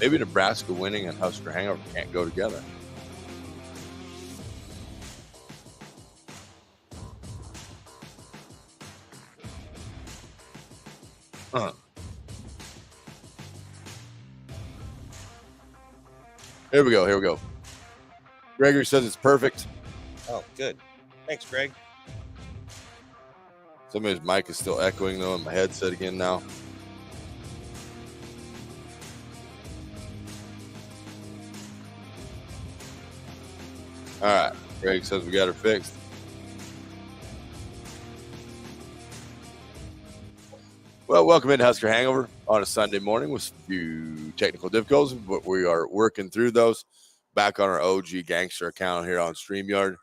Maybe Nebraska winning and Husker Hangover can't go together. Huh. Here we go. Gregory says it's perfect. Oh, good. Thanks, Greg. Somebody's mic is still echoing, though, in my headset again now. All right. Greg says we got her fixed. Well, welcome into Husker Hangover on a Sunday morning with a few technical difficulties, but we are working through those. Back on our OG Gangster account here on StreamYard.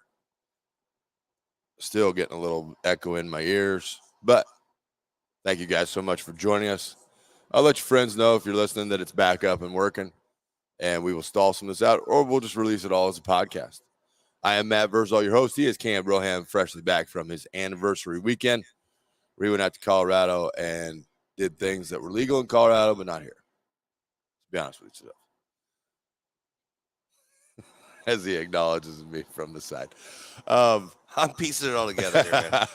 Still getting a little echo in my ears, but thank you guys so much for joining us. I'll let your friends know if you're listening that it's back up and working, and we will stall some of this out, or we'll just release it all as a podcast. I am Matt Vrzal, your host. He is Cam Broham, freshly back from his anniversary weekend. We went out to Colorado and did things that were legal in Colorado, but not here. To be honest with you, as he acknowledges me from the side. I'm piecing it all together here, man.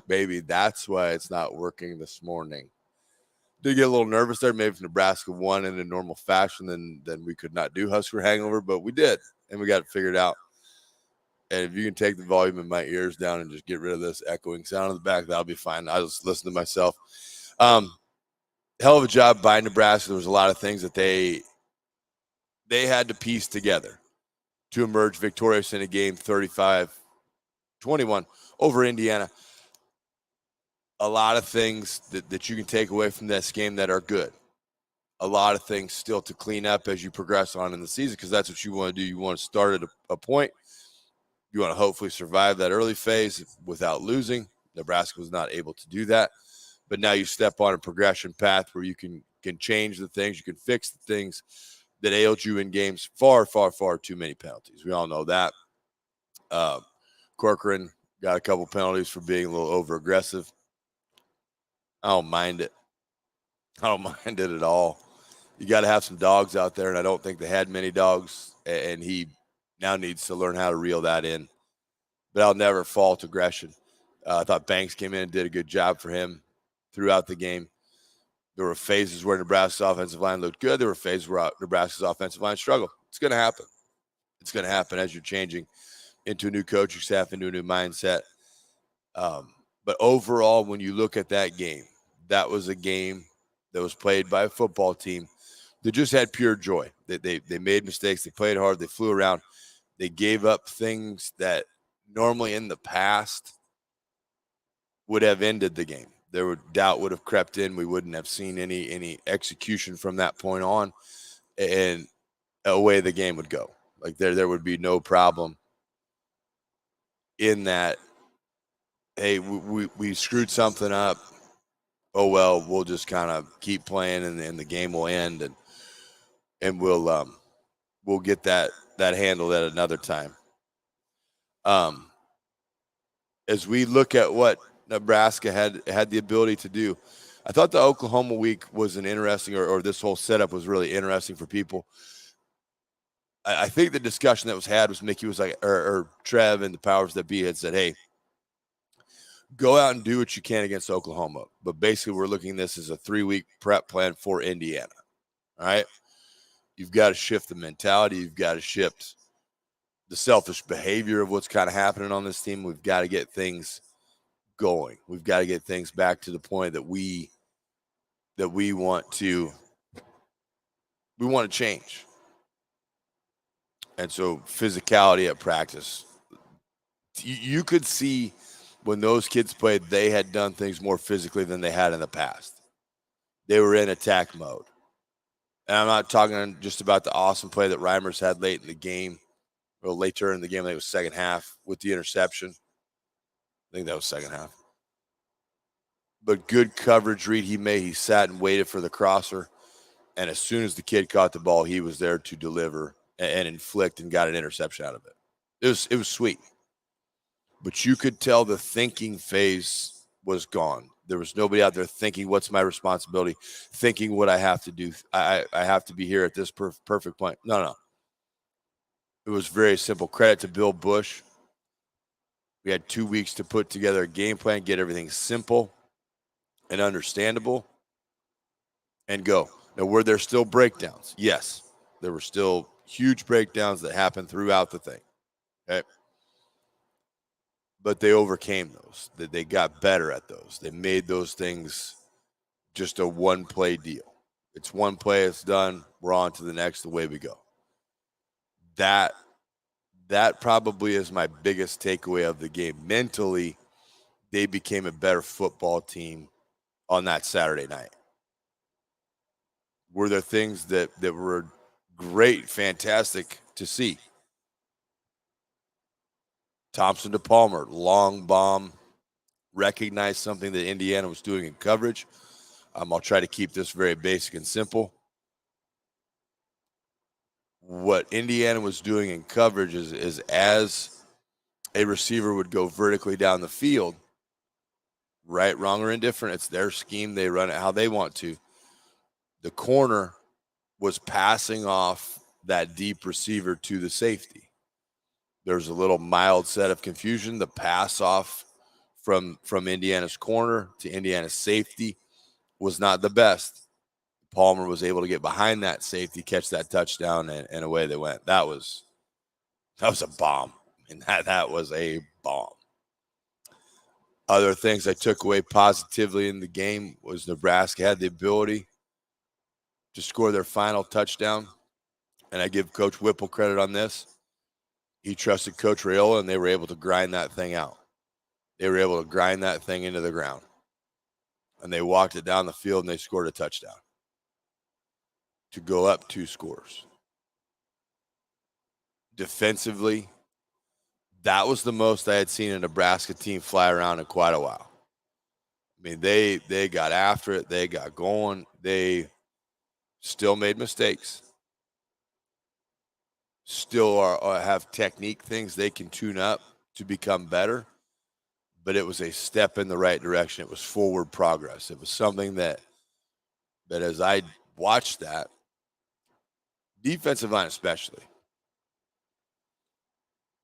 Maybe that's why it's not working this morning. Did get a little nervous there. Maybe if Nebraska won in a normal fashion, then we could not do Husker Hangover, but we did, and we got it figured out. And if you can take the volume in my ears down and just get rid of this echoing sound in the back, that'll be fine. I'll just listen to myself. Hell of a job by Nebraska. There was a lot of things that they had to piece together to emerge victorious in a game 35-21 over Indiana. A lot of things that you can take away from this game that are good. A lot of things still to clean up as you progress on in the season, because that's what you want to do. You want to start at a point. You want to hopefully survive that early phase without losing. Nebraska was not able to do that. But now you step on a progression path where you can change the things. You can fix the things that ailed you in games. Far, far, far too many penalties. We all know that. Corcoran got a couple penalties for being a little over-aggressive. I don't mind it. I don't mind it at all. You got to have some dogs out there, and I don't think they had many dogs, and he now needs to learn how to reel that in. But I'll never fault aggression. I thought Banks came in and did a good job for him throughout the game. There were phases where Nebraska's offensive line looked good. There were phases where Nebraska's offensive line struggled. It's going to happen. It's going to happen as you're changing into a new coaching staff, into a new mindset. But overall, when you look at that game, that was a game that was played by a football team that just had pure joy. They made mistakes. They played hard. They flew around. They gave up things that normally in the past would have ended the game. Doubt would have crept in. We wouldn't have seen any execution from that point on, and away the game would go. Like there would be no problem in that. Hey, we screwed something up. Oh well, we'll just kind of keep playing, and the game will end, and we'll get that handled at another time. As we look at what Nebraska had the ability to do, I thought the Oklahoma week was an interesting, or this whole setup was really interesting for people. I think the discussion that was had was Mickey was like, or Trev and the powers that be had said, hey, go out and do what you can against Oklahoma. But basically, we're looking at this as a 3-week prep plan for Indiana. All right? You've got to shift the mentality. You've got to shift the selfish behavior of what's kind of happening on this team. We've got to get things going. We've got to get things back to the point that we want to change. And so physicality at practice. You could see when those kids played, they had done things more physically than they had in the past. They were in attack mode. And I'm not talking just about the awesome play that Reimers had late in the game, or later in the game. I think it was second half with the interception. I think that was second half. But good coverage read he made. He sat and waited for the crosser. And as soon as the kid caught the ball, he was there to deliver and inflict, and got an interception out of it. It was sweet. But you could tell the thinking phase was gone. There was nobody out there thinking, what's my responsibility, thinking what I have to do. I have to be here at this perfect point. No. It was very simple. Credit to Bill Bush. We had 2 weeks to put together a game plan, get everything simple and understandable, and go. Now, were there still breakdowns? Yes. There were still huge breakdowns that happened throughout the thing. Okay. But they overcame those. They got better at those. They made those things just a one-play deal. It's one play, it's done. We're on to the next, away we go. That probably is my biggest takeaway of the game. Mentally, they became a better football team on that Saturday night. Were there things that were great, fantastic to see? Thompson to Palmer, long bomb, recognized something that Indiana was doing in coverage. I'll try to keep this very basic and simple. What Indiana was doing in coverage is as a receiver would go vertically down the field, right, wrong, or indifferent, it's their scheme. They run it how they want to. The corner was passing off that deep receiver to the safety. There's a little mild set of confusion. The pass off from Indiana's corner to Indiana's safety was not the best. Palmer was able to get behind that safety, catch that touchdown, and away they went. That was a bomb. And that was a bomb. Other things I took away positively in the game was Nebraska had the ability to score their final touchdown. And I give Coach Whipple credit on this. He trusted Coach Raiola, and they were able to grind that thing out. They were able to grind that thing into the ground. And they walked it down the field, and they scored a touchdown to go up 2 scores. Defensively, that was the most I had seen a Nebraska team fly around in quite a while. I mean, they got after it. They got going. They still made mistakes. Still have technique things they can tune up to become better. But it was a step in the right direction. It was forward progress. It was something that as I watched that, defensive line especially,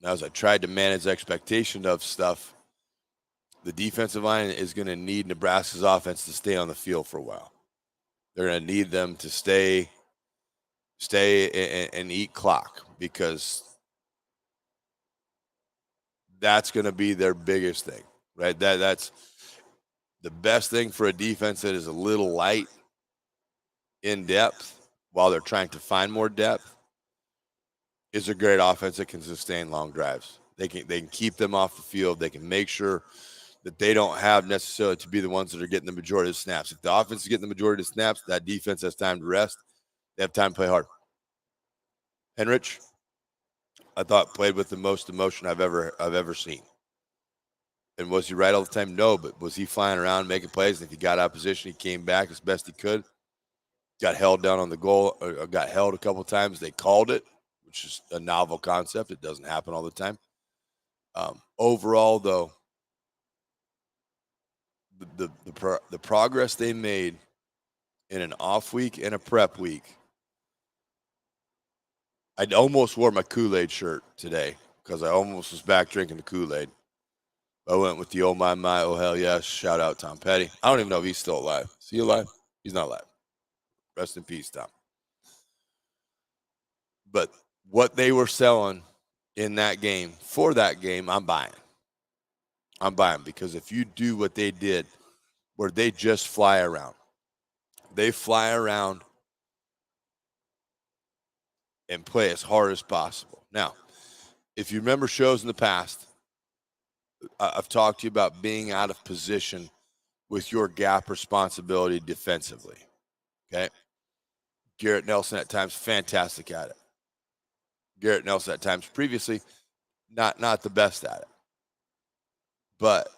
now as I tried to manage expectation of stuff, the defensive line is going to need Nebraska's offense to stay on the field for a while. They're going to need them to stay and eat clock, because that's going to be their biggest thing, right? That's the best thing for a defense that is a little light in depth while they're trying to find more depth is a great offense that can sustain long drives. They can keep them off the field. They can make sure that they don't have necessarily to be the ones that are getting the majority of the snaps. If the offense is getting the majority of the snaps, that defense has time to rest. They have time to play hard. Henrich, I thought, played with the most emotion I've ever seen. And was he right all the time? No, but was he flying around making plays? And if he got out of position, he came back as best he could. Got held down on the goal, or got held a couple of times. They called it, which is a novel concept. It doesn't happen all the time. Overall, though, the progress they made in an off week and a prep week. I almost wore my Kool-Aid shirt today because I almost was back drinking the Kool-Aid. I went with the oh my, oh hell yes. Shout out Tom Petty. I don't even know if he's still alive. Is he alive? He's not alive. Rest in peace, Tom. But what they were selling in that game, for that game, I'm buying. I'm buying, because if you do what they did, where they just fly around. They fly around and play as hard as possible. Now, if you remember shows in the past, I've talked to you about being out of position with your gap responsibility defensively. Okay? Garrett Nelson at times you at it. Garrett Nelson at times previously not the best at it. But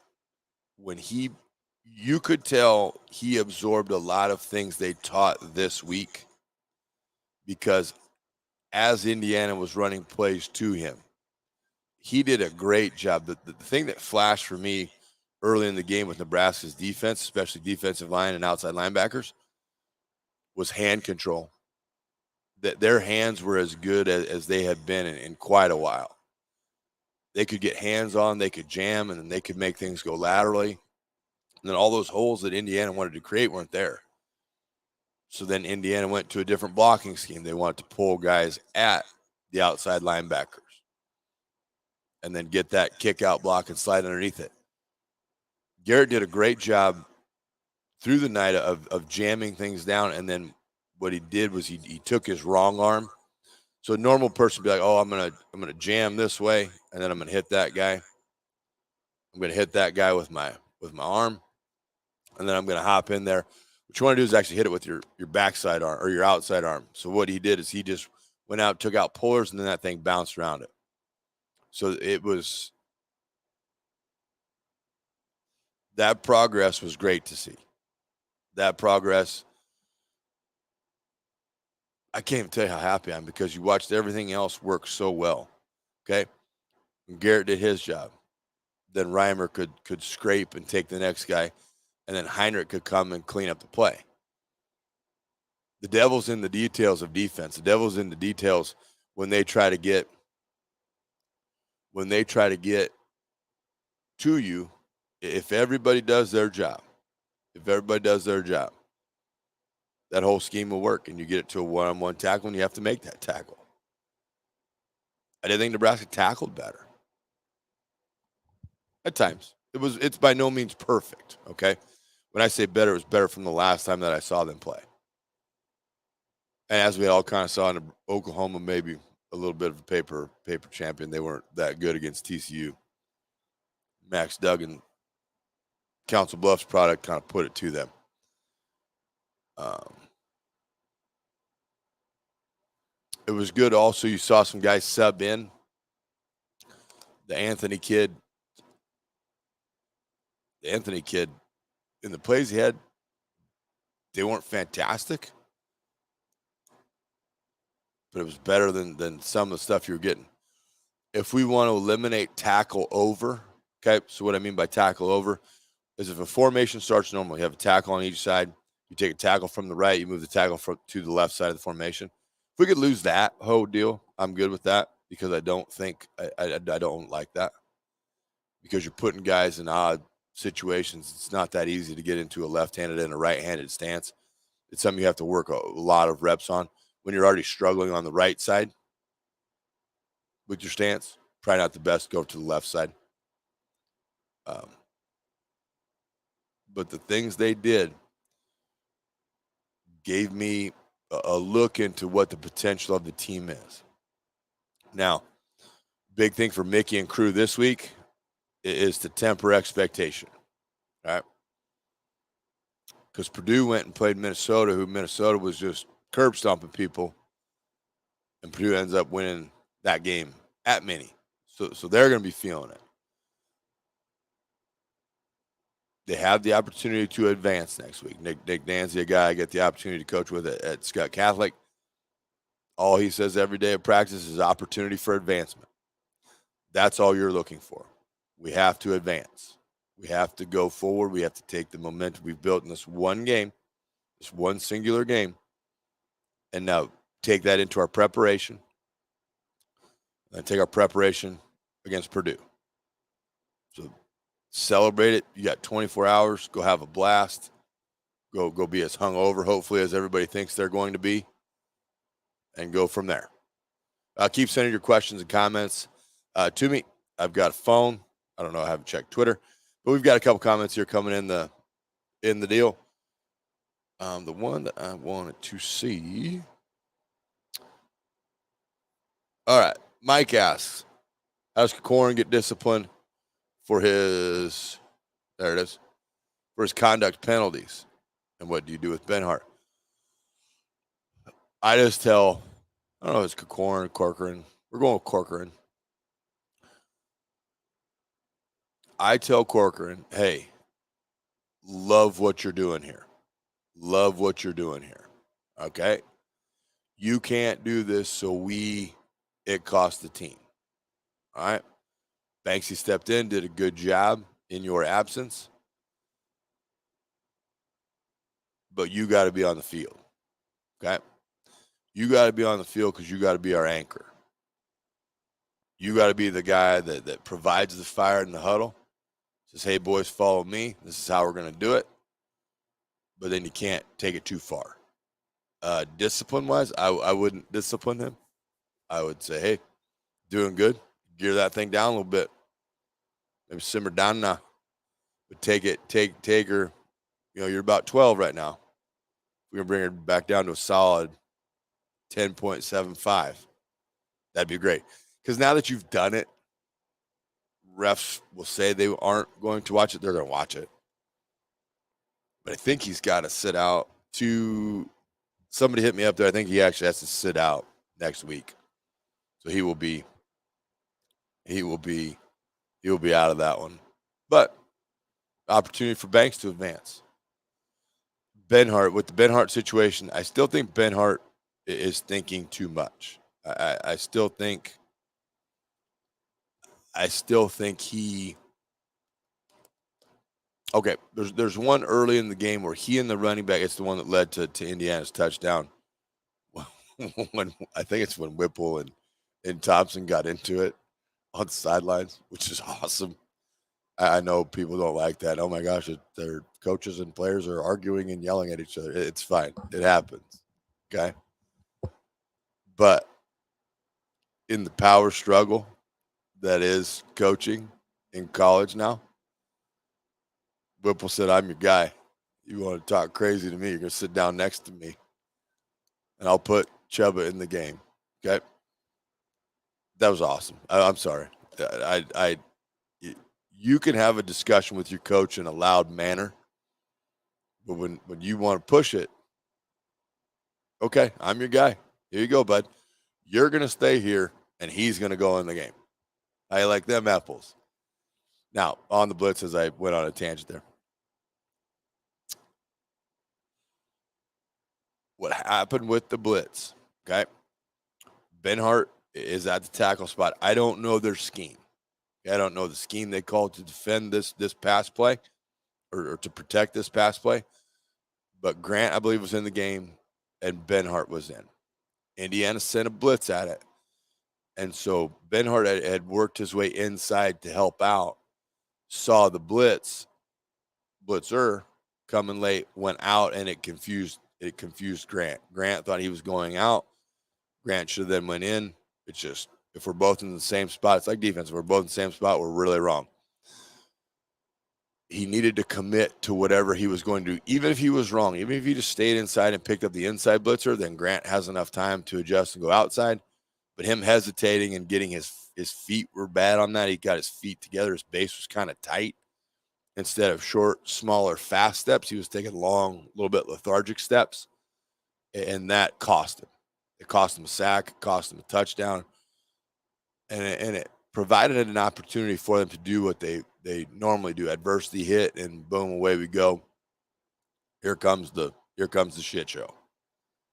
when you could tell he absorbed a lot of things they taught this week, because as Indiana was running plays to him, he did a great job. The thing that flashed for me early in the game with Nebraska's defense, especially defensive line and outside linebackers, was hand control. That their hands were as good as they had been in quite a while. They could get hands on, they could jam, and then they could make things go laterally. And then all those holes that Indiana wanted to create weren't there. So then Indiana went to a different blocking scheme. They wanted to pull guys at the outside linebackers and then get that kick out block and slide underneath it. Garrett did a great job through the night of jamming things down. And then what he did was he took his wrong arm. So a normal person would be like, oh, I'm gonna jam this way, and then I'm gonna hit that guy. I'm gonna hit that guy with my arm, and then I'm gonna hop in there. What you want to do is actually hit it with your backside arm or your outside arm. So what he did is he just went out, took out pullers, and then that thing bounced around it. So that progress was great to see. That progress, I can't even tell you how happy I am because you watched everything else work so well. Okay. And Garrett did his job. Then Reimer could scrape and take the next guy, and then Heinrich could come and clean up the play. The devil's in the details of defense. The devil's in the details when they try to get to you. If everybody does their job, that whole scheme will work, and you get it to a one-on-one tackle, and you have to make that tackle. I didn't think Nebraska tackled better. At times. It's by no means perfect, okay? When I say better, it was better from the last time that I saw them play. And as we all kind of saw in Oklahoma, maybe a little bit of a paper champion. They weren't that good against TCU. Max Duggan, Council Bluffs product, kind of put it to them. It was good also. You saw some guys sub in. The Anthony kid, in the plays he had, they weren't fantastic, but it was better than some of the stuff you were getting. If we want to eliminate tackle over, okay, so what I mean by tackle over is if a formation starts normal, you have a tackle on each side, you take a tackle from the right, you move the tackle to the left side of the formation. If we could lose that whole deal, I'm good with that because I don't think I don't like that because you're putting guys in odd situations. It's not that easy to get into a left-handed and a right-handed stance. It's something you have to work a lot of reps on when you're already struggling on the right side with your stance. Probably not the best to go to the left side. But the things they did gave me a look into what the potential of the team is. Now, big thing for Mickey and crew this week is to temper expectation, right? Because Purdue went and played Minnesota, who Minnesota was just curb stomping people, and Purdue ends up winning that game at Mini. So they're going to be feeling it. They have the opportunity to advance next week. Nick Dancy, a guy I get the opportunity to coach with at Scott Catholic. All he says every day of practice is opportunity for advancement. That's all you're looking for. We have to advance. We have to go forward. We have to take the momentum we've built in this one game, this one singular game, and now take that into our preparation and take our preparation against Purdue. So celebrate it. You got 24 hours. Go have a blast. Go be as hungover, hopefully, as everybody thinks they're going to be, and go from there. Keep sending your questions and comments to me. I've got a phone. I don't know. I haven't checked Twitter, but we've got a couple comments here coming in the deal. The one that I wanted to see. All right. Mike asks, how does Corcoran get disciplined for his, there it is, for his conduct penalties? And what do you do with Ben Hart? I just tell, I don't know if it's Corcoran. We're going with Corcoran. I tell Corcoran, hey, love what you're doing here. Love what you're doing here. Okay? You can't do this, so it cost the team. All right? Banksy stepped in, did a good job in your absence, but you got to be on the field. Okay? You got to be on the field because you got to be our anchor. You got to be the guy that provides the fire in the huddle. Says, hey, boys, follow me. This is how we're going to do it. But then you can't take it too far. Discipline-wise, I wouldn't discipline him. I would say, hey, doing good. Gear that thing down a little bit. Maybe simmer down now. But take her. You're about 12 right now. We're going to bring her back down to a solid 10.75. That'd be great. Because now that you've done it, refs will say they aren't going to watch it. They're going to watch it. But I think he's got to sit out somebody hit me up there. I think he actually has to sit out next week. So he will be out of that one. But opportunity for Banks to advance. Ben Hart, with the Ben Hart situation, I still think Ben Hart is thinking too much. I still think he. Okay, there's one early in the game where he and the running back, it's the one that led to Indiana's touchdown. When I think it's when Whipple and Thompson got into it on the sidelines, which is awesome. I know people don't like that. Oh my gosh, their coaches and players are arguing and yelling at each other. It's fine. It happens. Okay. But in the power struggle that is coaching in college now, Whipple said, I'm your guy. You want to talk crazy to me, you're going to sit down next to me, and I'll put Chubba in the game. Okay? That was awesome. I'm sorry. You can have a discussion with your coach in a loud manner, but when you want to push it, okay, I'm your guy. Here you go, bud. You're going to stay here, and he's going to go in the game. I like them apples. Now, on the blitz, as I went on a tangent there. What happened with the blitz, okay? Ben Hart is at the tackle spot. I don't know their scheme. I don't know the scheme they called to defend this pass play or to protect this pass play. But Grant, I believe, was in the game, and Ben Hart was in. Indiana sent a blitz at it. And so Ben Hart had worked his way inside to help out, saw the blitzer coming late, went out, and it confused Grant. Grant thought he was going out. Grant should have then went in. It's just, if we're both in the same spot, it's like defense. If we're both in the same spot, we're really wrong. He needed to commit to whatever he was going to do. Even if he was wrong, even if he just stayed inside and picked up the inside blitzer, then Grant has enough time to adjust and go outside. But him hesitating and getting his feet were bad on that. He got his feet together. His base was kind of tight. Instead of short, smaller, fast steps, he was taking long, a little bit lethargic steps. And that cost him. It cost him a sack. It cost him a touchdown. And it provided an opportunity for them to do what they normally do. Adversity hit, and boom, away we go. Here comes the shit show.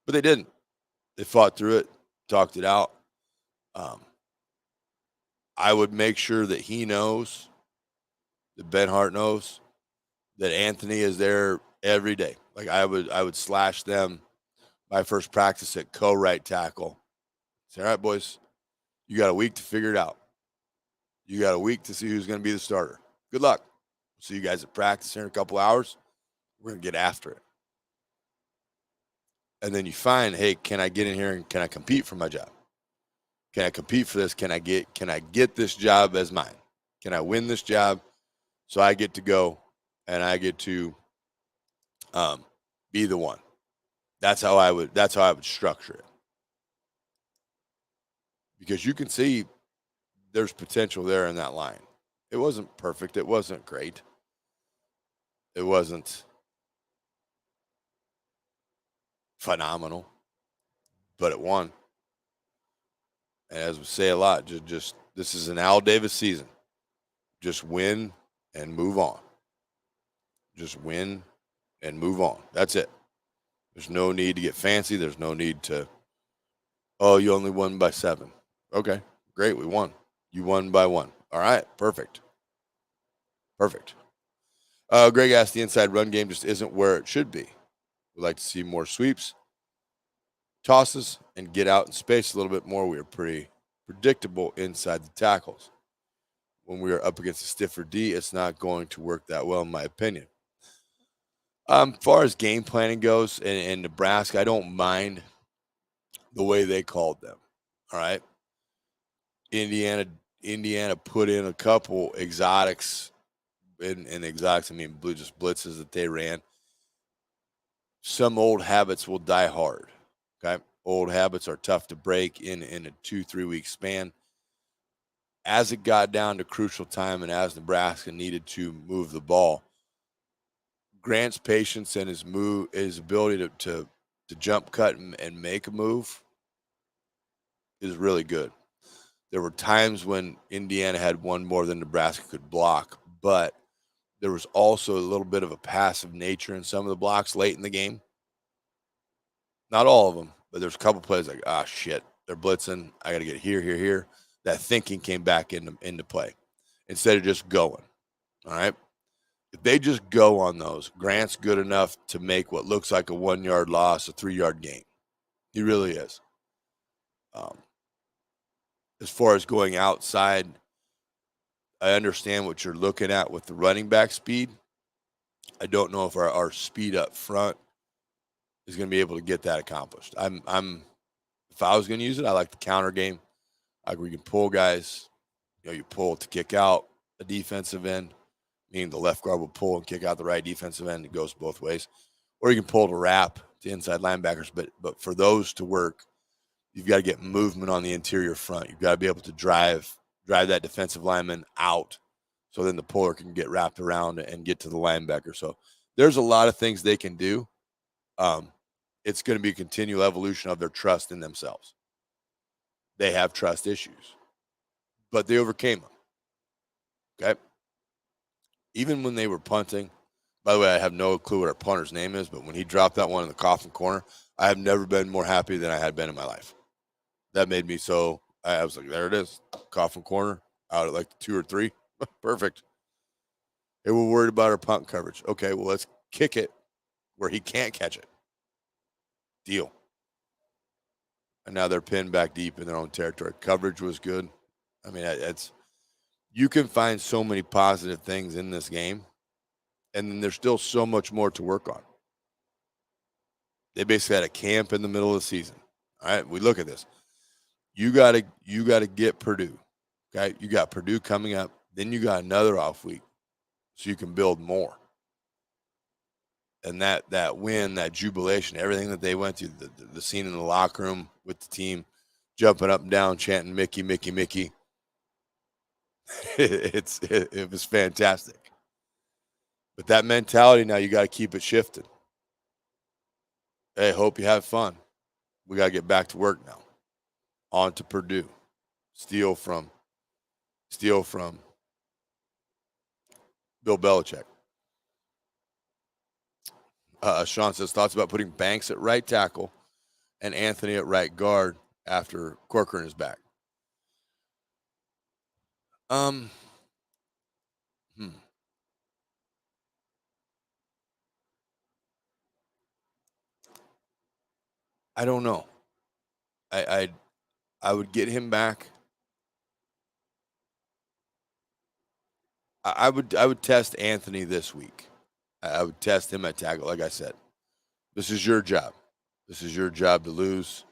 But they didn't. They fought through it, talked it out. I would make sure that he knows, that Ben Hart knows, that Anthony is there every day. Like I would slash them my first practice at co-right tackle. Say, all right, boys, you got a week to figure it out. You got a week to see who's going to be the starter. Good luck. See you guys at practice here in a couple hours. We're going to get after it. And then you find, hey, can I get in here and can I compete for my job? Can I compete for this? Can I get this job as mine? Can I win this job so I get to go and I get to be the one? That's how I would structure it. Because you can see there's potential there in that line. It wasn't perfect. It wasn't great. It wasn't phenomenal, but it won. And as we say a lot, just this is an Al Davis season. Just win and move on. Just win and move on. That's it. There's no need to get fancy. There's no need to, oh, you only won by 7. Okay, great. We won. You won by 1. All right, perfect. Perfect. Greg asked, the inside run game just isn't where it should be. We'd like to see more sweeps, tosses, and get out in space a little bit more. We are pretty predictable inside the tackles. When we are up against a stiffer D, it's not going to work that well, in my opinion. As far as game planning goes in Nebraska, I don't mind the way they called them. All right. Indiana put in a couple exotics, and exotics, I mean, just blitzes that they ran. Some old habits will die hard. Okay. Old habits are tough to break in a 2-3 week span. As it got down to crucial time and as Nebraska needed to move the ball, Grant's patience and his ability to jump cut and make a move is really good. There were times when Indiana had one more than Nebraska could block, but there was also a little bit of a passive nature in some of the blocks late in the game. Not all of them, but there's a couple plays like, shit, they're blitzing. I got to get here. That thinking came back into play instead of just going. All right. If they just go on those, Grant's good enough to make what looks like a 1 yard loss, a 3 yard gain. He really is. As far as going outside, I understand what you're looking at with the running back speed. I don't know if our speed up front is going to be able to get that accomplished. If I was going to use it, I like the counter game. Like where you can pull guys, you pull to kick out a defensive end, meaning the left guard will pull and kick out the right defensive end. It goes both ways. Or you can pull to wrap to inside linebackers. But for those to work, you've got to get movement on the interior front. You've got to be able to drive that defensive lineman out so then the puller can get wrapped around and get to the linebacker. So there's a lot of things they can do. It's going to be a continual evolution of their trust in themselves. They have trust issues, but they overcame them. Okay. Even when they were punting, by the way, I have no clue what our punter's name is, but when he dropped that one in the coffin corner, I have never been more happy than I had been in my life. That made me so, I was like, there it is, coffin corner, out at like 2 or 3. Perfect. Hey, we're worried about our punt coverage. Okay, well, let's kick it where he can't catch it. Deal. And now they're pinned back deep in their own territory. Coverage was good. I mean, you can find so many positive things in this game, and then there's still so much more to work on. They basically had a camp in the middle of the season. All right, we look at this. You gotta get Purdue. Okay, you got Purdue coming up. Then you got another off week, so you can build more. And that win, that jubilation, everything that they went through, the scene in the locker room with the team jumping up and down, chanting Mickey, Mickey, Mickey. It was fantastic. But that mentality now, you got to keep it shifted. Hey, hope you have fun. We got to get back to work now. On to Purdue. Steal from Bill Belichick. Sean says, thoughts about putting Banks at right tackle and Anthony at right guard after Corcoran is back. I don't know. I would get him back. I would test Anthony this week. I would test him at tackle. Like I said, this is your job. This is your job to lose.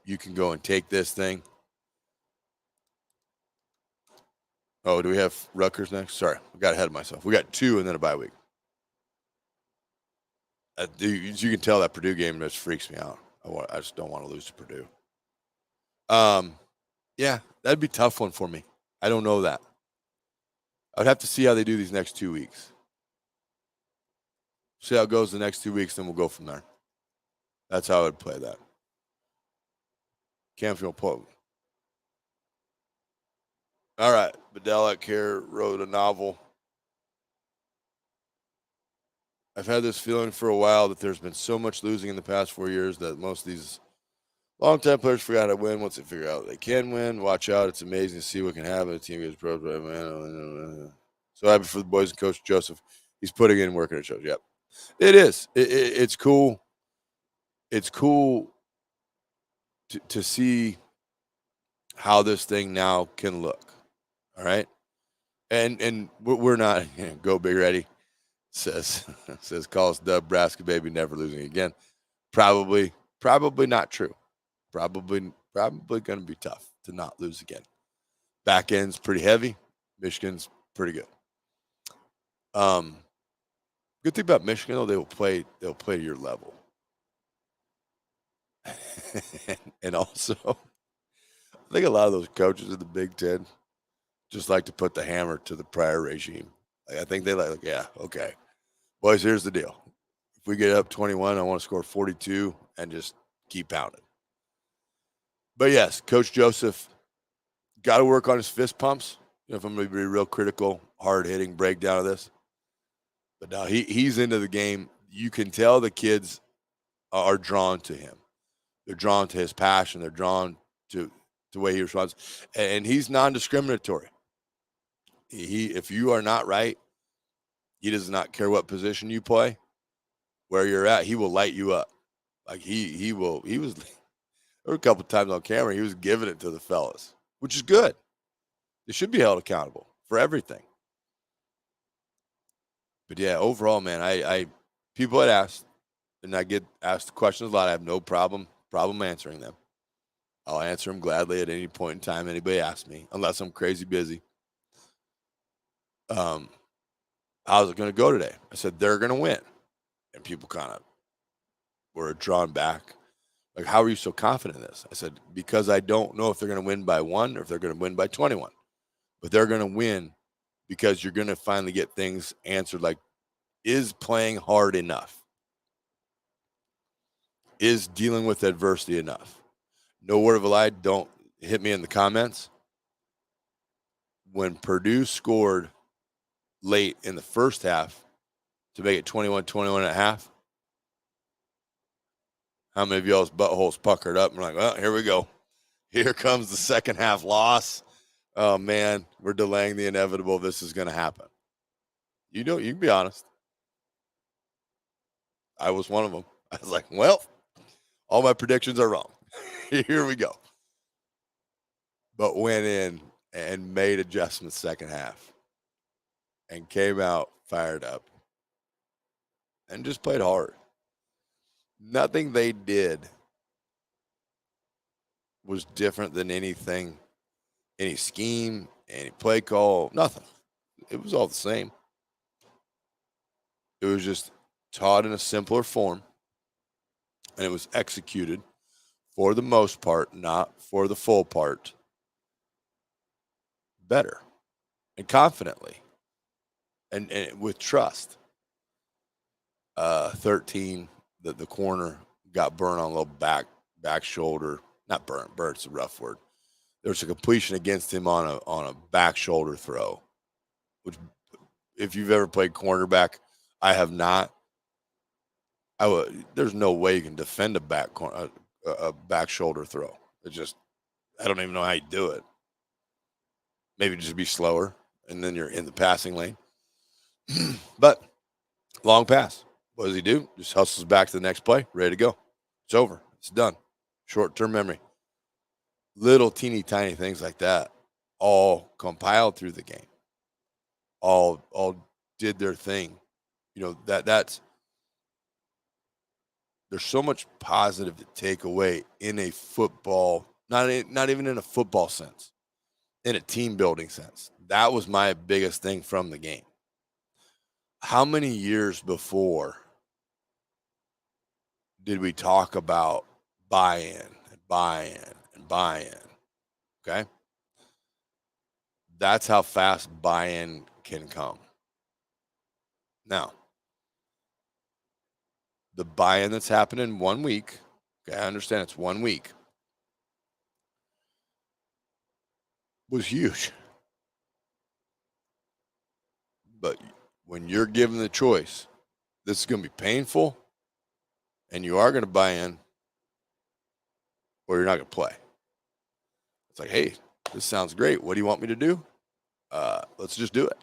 You can go and take this thing. Oh, do we have Rutgers next? Sorry, I got ahead of myself. We got 2 and then a bye week. You can tell that Purdue game just freaks me out. I just don't want to lose to Purdue. Yeah, that'd be a tough one for me. I don't know that. I'd have to see how they do these next 2 weeks. See how it goes the next 2 weeks, then we'll go from there. That's how I would play that. Canfield Pope. All right. Bedelek here wrote a novel. I've had this feeling for a while that there's been so much losing in the past 4 years that most of these longtime players forgot how to win once they figure out they can win. Watch out. It's amazing to see what can happen. A team gets pro. So happy for the boys and Coach Joseph. He's putting in work and it shows. Yep. It is. It's cool. It's cool to see how this thing now can look. All right. And we're not go big ready. Says call us Nebraska baby, never losing again. Probably not true. Probably going to be tough to not lose again. Back end's pretty heavy. Michigan's pretty good. Good thing about Michigan though, they'll play to your level. And also, I think a lot of those coaches in the Big Ten just like to put the hammer to the prior regime. Like, I think they like, yeah, okay, boys. Here's the deal: if we get up 21, I want to score 42 and just keep pounding. But yes, Coach Joseph got to work on his fist pumps. You know, if I'm going to be real critical, hard hitting breakdown of this. But now he's into the game. You can tell the kids are drawn to him. They're drawn to his passion. They're drawn to the way he responds, and he's non-discriminatory. If you are not right, he does not care what position you play, where you're at. He will light you up. Like he will. He was there were a couple times on camera. He was giving it to the fellas, which is good. They should be held accountable for everything. But yeah, overall, man, I people had asked, and I get asked the questions a lot. I have no problem answering them. I'll answer them gladly at any point in time anybody asks me, unless I'm crazy busy. How's it going to go today? I said they're going to win, and people kind of were drawn back. Like, how are you so confident in this? I said, because I don't know if they're going to win by 1 or if they're going to win by 21, but they're going to win because you're going to finally get things answered. Like, is playing hard enough? Is dealing with adversity enough? No word of a lie. Don't hit me in the comments. When Purdue scored late in the first half to make it 21-21 at half, how many of y'all's buttholes puckered up and like, well, here we go. Here comes the second half loss. Oh, man, we're delaying the inevitable. This is going to happen. You know, you can be honest. I was one of them. I was like, well, all my predictions are wrong. Here we go. But went in and made adjustments second half and came out fired up and just played hard. Nothing they did was different than anything, any scheme, any play call, nothing. It was all the same. It was just taught in a simpler form, and it was executed for the most part, not for the full part, better and confidently and with trust. 13, the corner got burned on a little back shoulder. Not burnt's a rough word. There was a completion against him on a back shoulder throw, which, if you've ever played cornerback, I have not. There's no way you can defend a back shoulder throw. It just, I don't even know how you do it. Maybe just be slower, and then you're in the passing lane. But long pass. What does he do? Just hustles back to the next play, ready to go. It's over. It's done. Short-term memory. Little teeny tiny things like that all compiled through the game. All did their thing. You know, that's there's so much positive to take away in a football, not even in a football sense, in a team building sense. That was my biggest thing from the game. How many years before did we talk about buy-in and buy-in and buy-in? Okay. That's how fast buy-in can come. Now, the buy-in that's happened in 1 week, okay, I understand it's 1 week, was huge. But when you're given the choice, this is going to be painful, and you are going to buy in, or you're not going to play. It's like, hey, this sounds great. What do you want me to do? Let's just do it.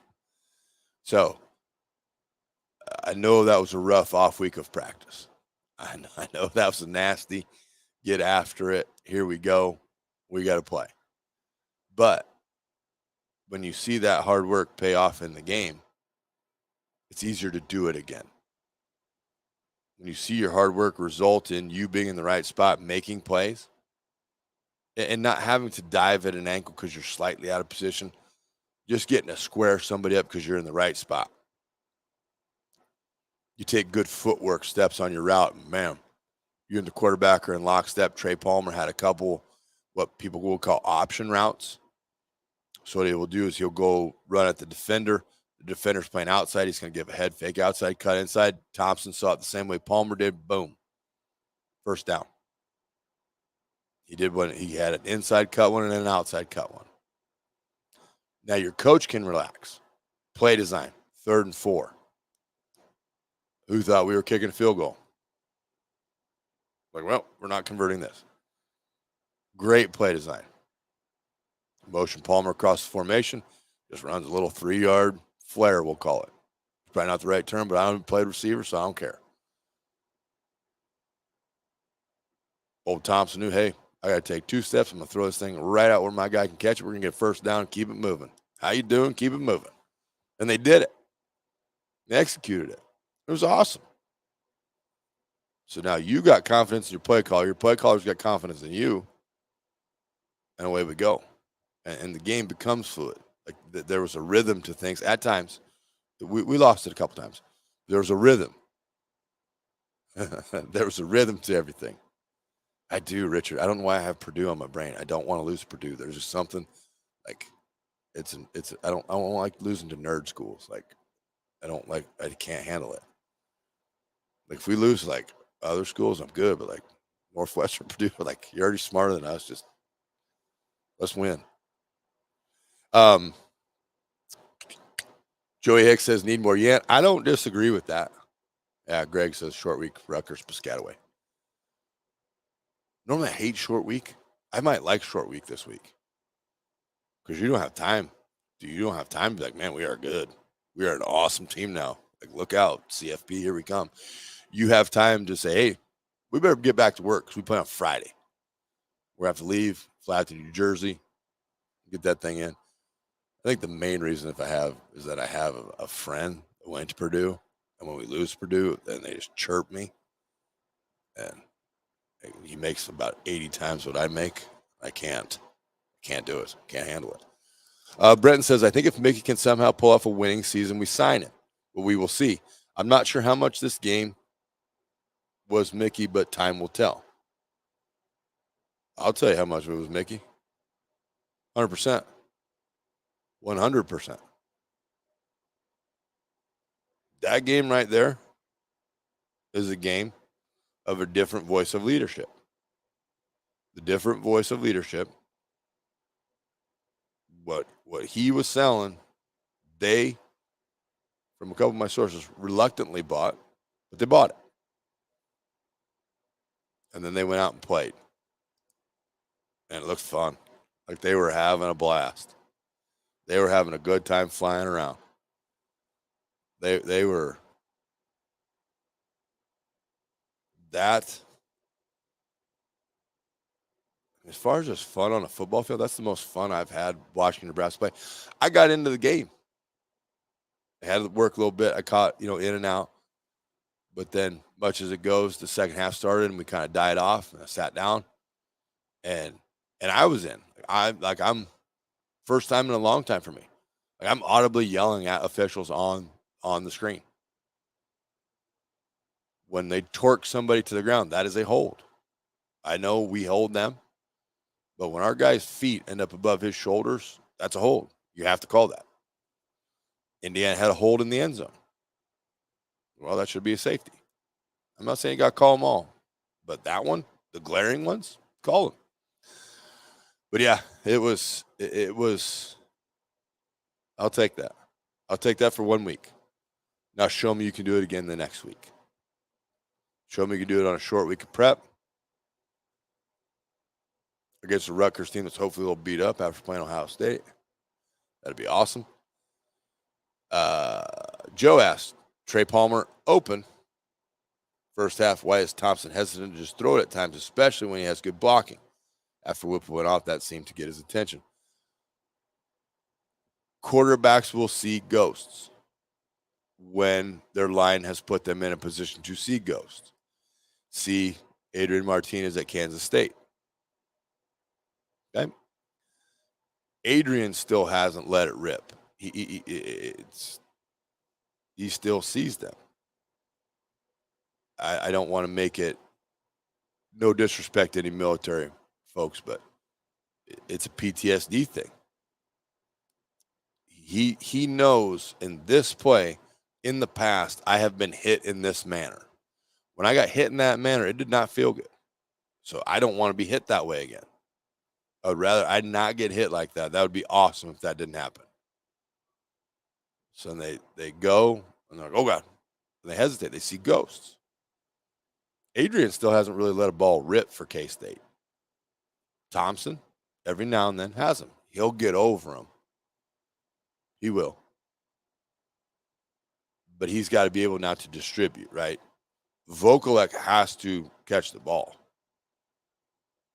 So I know that was a rough off week of practice. I know that was a nasty. Get after it. Here we go. We got to play. But when you see that hard work pay off in the game, it's easier to do it again. When you see your hard work result in you being in the right spot, making plays, and not having to dive at an ankle because you're slightly out of position, just getting to square somebody up because you're in the right spot. You take good footwork steps on your route, and man, you and the quarterback are in lockstep. Trey Palmer had a couple what people will call option routes. So what he will do is he'll go run at the defender. The defender's playing outside. He's going to give a head fake outside, cut inside. Thompson saw it the same way Palmer did. Boom. First down. He did one. He had an inside cut one and an outside cut one. Now your coach can relax. Play design, 3rd and 4. Who thought we were kicking a field goal? Like, well, we're not converting this. Great play design. Motion Palmer across the formation. Just runs a little 3-yard flare, we'll call it. Probably not the right term, but I haven't played receiver, so I don't care. Old Thompson knew, hey, I got to take 2 steps. I'm going to throw this thing right out where my guy can catch it. We're going to get first down and keep it moving. How you doing? Keep it moving. And they did it. They executed it. It was awesome. So now you got confidence in your play caller. Your play caller's got confidence in you. And away we go. And the game becomes fluid. Like there was a rhythm to things. At times, we lost it a couple times. There was a rhythm. There was a rhythm to everything. I do, Richard. I don't know why I have Purdue on my brain. I don't want to lose Purdue. There's just something like I don't like losing to nerd schools. Like I can't handle it. Like if we lose like other schools, I'm good, but like Northwestern, Purdue, like you're already smarter than us. Just let's win. Joey Hicks says need more Yant. I don't disagree with that. Yeah, Greg says short week, Rutgers, Piscataway. Normally I hate short week. I might like short week this week because you don't have time. You don't have time to be like, man, we are good. We are an awesome team now. Like, look out, CFP, here we come. You have time to say, hey, we better get back to work because we play on Friday. We're going to have to leave, fly out to New Jersey, get that thing in. I think the main reason is that I have a friend that went to Purdue, and when we lose Purdue, then they just chirp me. And he makes about 80 times what I make. I can't do it. Can't handle it. Brenton says, I think if Mickey can somehow pull off a winning season, we sign him. But we will see. I'm not sure how much this game was Mickey, but time will tell. I'll tell you how much of it was Mickey. 100%. 100%. That game right there is a game of a different voice of leadership. The different voice of leadership, what he was selling, they, from a couple of my sources, reluctantly bought, but they bought it. And then they went out and played. And it looked fun. Like they were having a blast. They were having a good time flying around. They were that. As far as just fun on a football field, that's the most fun I've had watching Nebraska play. I got into the game. I had to work a little bit. I caught, in and out. But then, much as it goes, the second half started and we kind of died off. And I sat down, and I was in. I'm first time in a long time for me. Like I'm audibly yelling at officials on the screen. When they torque somebody to the ground, that is a hold. I know we hold them, but when our guy's feet end up above his shoulders, that's a hold. You have to call that. Indiana had a hold in the end zone. Well, that should be a safety. I'm not saying you got to call them all, but that one, the glaring ones, call them. But yeah, it was. I'll take that. I'll take that for 1 week. Now show me you can do it again the next week. Show me you can do it on a short week of prep against a Rutgers team that's hopefully a little beat up after playing Ohio State. That'd be awesome. Joe asked, Trey Palmer open first half. Why is Thompson hesitant to just throw it at times, especially when he has good blocking? After Whipple went off, that seemed to get his attention. Quarterbacks will see ghosts when their line has put them in a position to see ghosts. See Adrian Martinez at Kansas State. Okay? Adrian still hasn't let it rip. He still sees them. I don't want to make it, no disrespect to any military folks, but it's a PTSD thing. He knows in this play, in the past, I have been hit in this manner. When I got hit in that manner, it did not feel good. So I don't want to be hit that way again. I would rather I not get hit like that. That would be awesome if that didn't happen. So they go, and they're like, oh, God. And they hesitate. They see ghosts. Adrian still hasn't really let a ball rip for K-State. Thompson, every now and then, has him. He'll get over him. He will. But he's got to be able now to distribute, right? Vokalek has to catch the ball.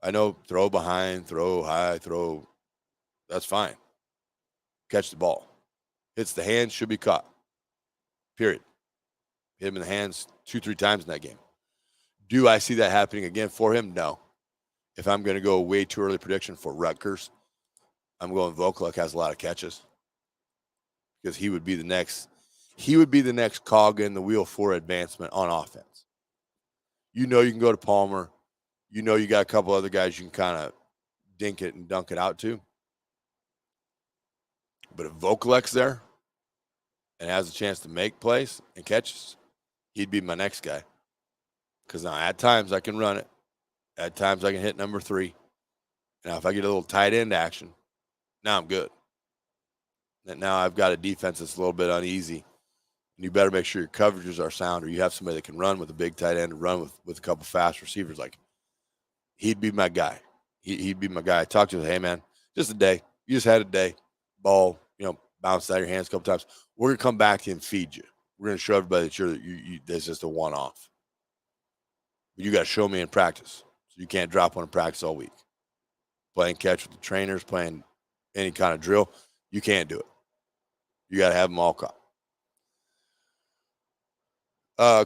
I know throw behind, throw high, throw. That's fine. Catch the ball. Hits the hands, should be caught. Period. Hit him in the hands 2-3 times in that game. Do I see that happening again for him? No. If I'm going to go way too early prediction for Rutgers, I'm going Vokalek has a lot of catches. Because he would be the next cog in the wheel for advancement on offense. You know you can go to Palmer. You know you got a couple other guys you can kind of dink it and dunk it out to. But if Vokalek's there and has a chance to make plays and catches, he'd be my next guy. Because now at times I can run it. At times I can hit number 3. Now if I get a little tight end action, now I'm good. And now I've got a defense that's a little bit uneasy. And you better make sure your coverages are sound, or you have somebody that can run with a big tight end and run with a couple fast receivers. Like, he'd be my guy. He'd be my guy. I talked to him, hey, man, just a day. You just had a day. Ball, bounced out of your hands a couple times. We're going to come back and feed you. We're going to show everybody that you that's just a one-off. But you got to show me in practice. So you can't drop one in practice all week. Playing catch with the trainers, playing any kind of drill, you can't do it. You got to have them all caught.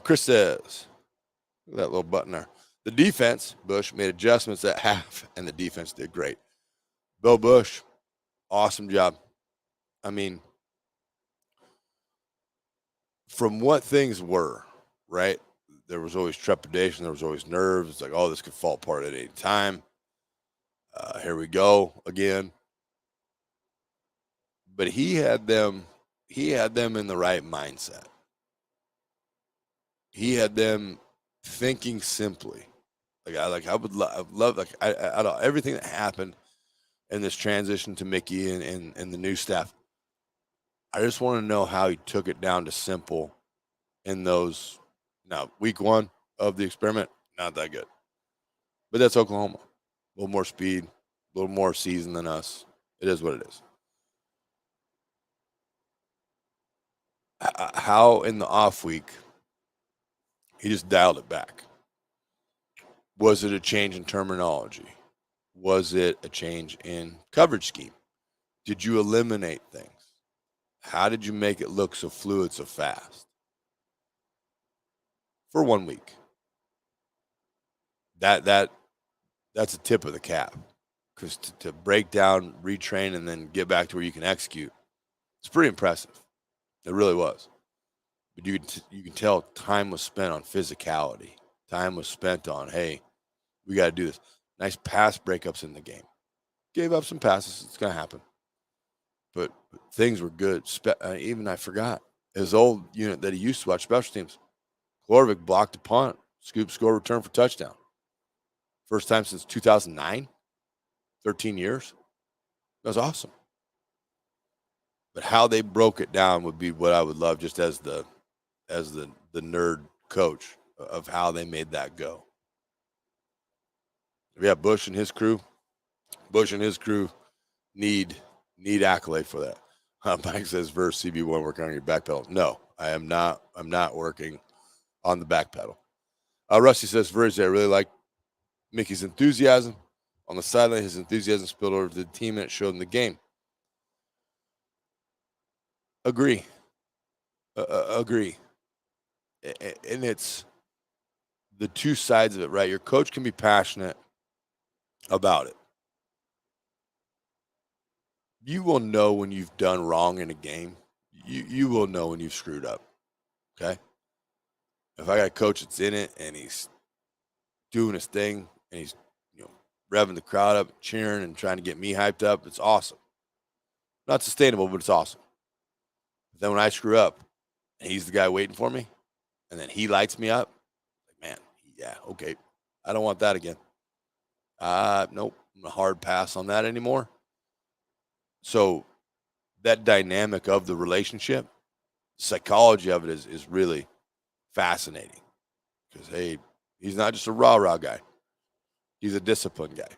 Chris says, look at that little button there. The defense, Bush, made adjustments at half, and the defense did great. Bill Bush, awesome job. I mean, from what things were, right, there was always trepidation. There was always nerves. It's like, oh, this could fall apart at any time. Here we go again. But he had them in the right mindset. He had them thinking simply. I would love everything that happened in this transition to Mickey and the new staff. I just want to know how he took it down to simple in those. Now, week 1 of the experiment, not that good. But that's Oklahoma. A little more speed, a little more seasoned than us. It is what it is. How in the off week, he just dialed it back. Was it a change in terminology? Was it a change in coverage scheme? Did you eliminate things? How did you make it look so fluid, so fast? For 1 week. That's a tip of the cap. Because to break down, retrain, and then get back to where you can execute, it's pretty impressive. It really was. But you can tell time was spent on physicality. Time was spent on, hey, we got to do this. Nice pass breakups in the game. Gave up some passes. It's going to happen. But things were good. Even I forgot his old unit that he used to watch, special teams. Glorvik blocked a punt, scoop, score, return for touchdown. First time since 2009, 13 years. That was awesome. But how they broke it down would be what I would love, just as the nerd coach, of how they made that go. Yeah, Bush and his crew need accolade for that. Mike says, verse CB1 working on your back pedal. No, I'm not working on the back pedal. Rusty says, Vrzal, I really like Mickey's enthusiasm. On the sideline, his enthusiasm spilled over to the team, and it showed in the game. Agree. Agree. And it's the two sides of it, right? Your coach can be passionate about it. You will know when you've done wrong in a game. You will know when you've screwed up. Okay? If I got a coach that's in it and he's doing his thing and he's, revving the crowd up, cheering and trying to get me hyped up, it's awesome. Not sustainable, but it's awesome. But then when I screw up and he's the guy waiting for me and then he lights me up, like, man, yeah, okay. I don't want that again. Nope. I'm a hard pass on that anymore. So that dynamic of the relationship, psychology of it is really fascinating. Because, hey, he's not just a rah-rah guy. He's a disciplined guy.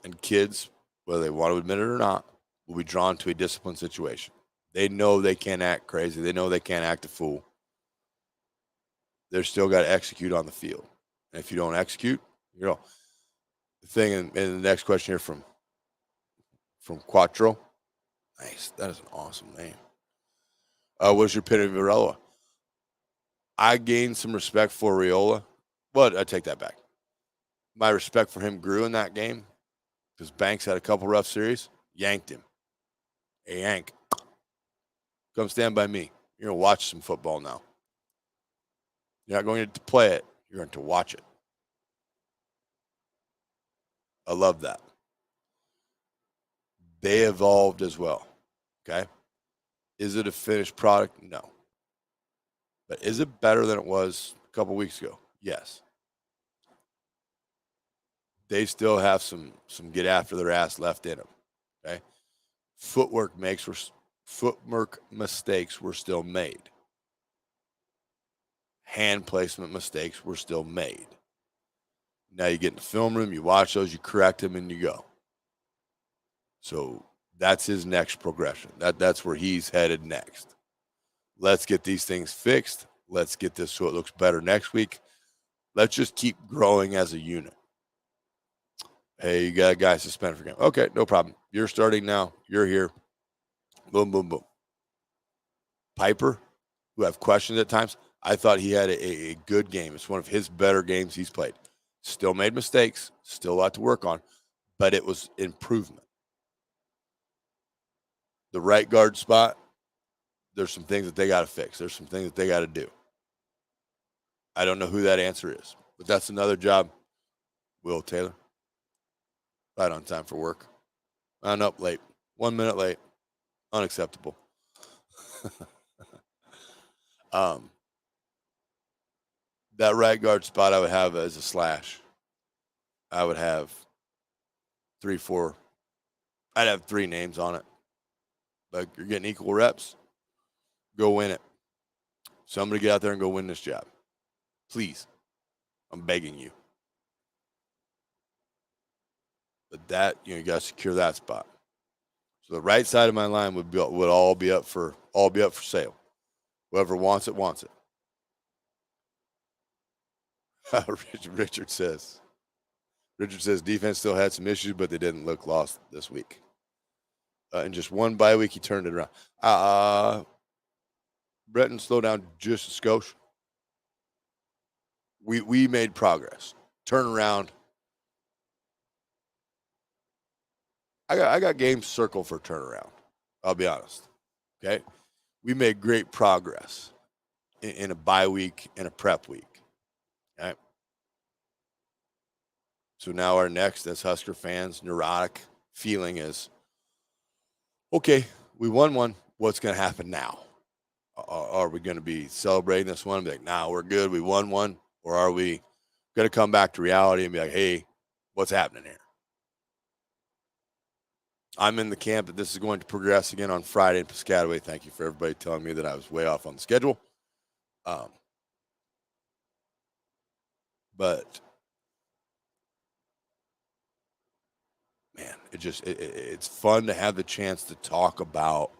And kids, whether they want to admit it or not, will be drawn to a disciplined situation. They know they can't act crazy. They know they can't act a fool. They're still got to execute on the field. And if you don't execute, the thing in the next question here from Quattro. Nice. That is an awesome name. What's your opinion of Varela? I gained some respect for Riola. But I take that back. My respect for him grew in that game because Banks had a couple rough series. Yanked him. Hey, Yank. Come stand by me. You're going to watch some football now. You're not going to play it. You're going to watch it. I love that. They evolved as well. Okay? Is it a finished product? No. But is it better than it was a couple weeks ago? Yes. They still have some get after their ass left in them. Okay? Footwork mistakes were still made. Hand placement mistakes were still made. Now you get in the film room, you watch those, you correct them, and you go. So that's his next progression. That's where he's headed next. Let's get these things fixed. Let's get this so it looks better next week. Let's just keep growing as a unit. Hey, you got a guy suspended for game. Okay, no problem. You're starting now. You're here. Boom, boom, boom. Piper, who I've questioned at times, I thought he had a good game. It's one of his better games he's played. Still made mistakes, still a lot to work on, but it was improvement. The right guard spot, there's some things that they got to fix. There's some things that they got to do. I don't know who that answer is, but that's another job. Will Taylor, right on time for work. I'm up late. 1 minute late. Unacceptable. That right guard spot I would have as a slash. I would have 3, 4. I'd have 3 names on it. Like, you're getting equal reps. Go win it. Somebody get out there and go win this job. Please. I'm begging you. But that, you got to secure that spot. So the right side of my line would all be up for sale. Whoever wants it, wants it. Richard says defense still had some issues, but they didn't look lost this week. In just one bye week, he turned it around. Britton, slow down just a skosh. We made progress. Turnaround. I got games circled for turnaround. I'll be honest. Okay, we made great progress in a bye week and a prep week. Okay. So now our next, as Husker fans, neurotic feeling is, okay, we won one. What's going to happen now? Are we going to be celebrating this one and be like, nah, we're good, we won one? Or are we going to come back to reality and be like, hey, what's happening here? I'm in the camp that this is going to progress again on Friday in Piscataway. Thank you for everybody telling me that I was way off on the schedule. But man, it's fun to have the chance to talk about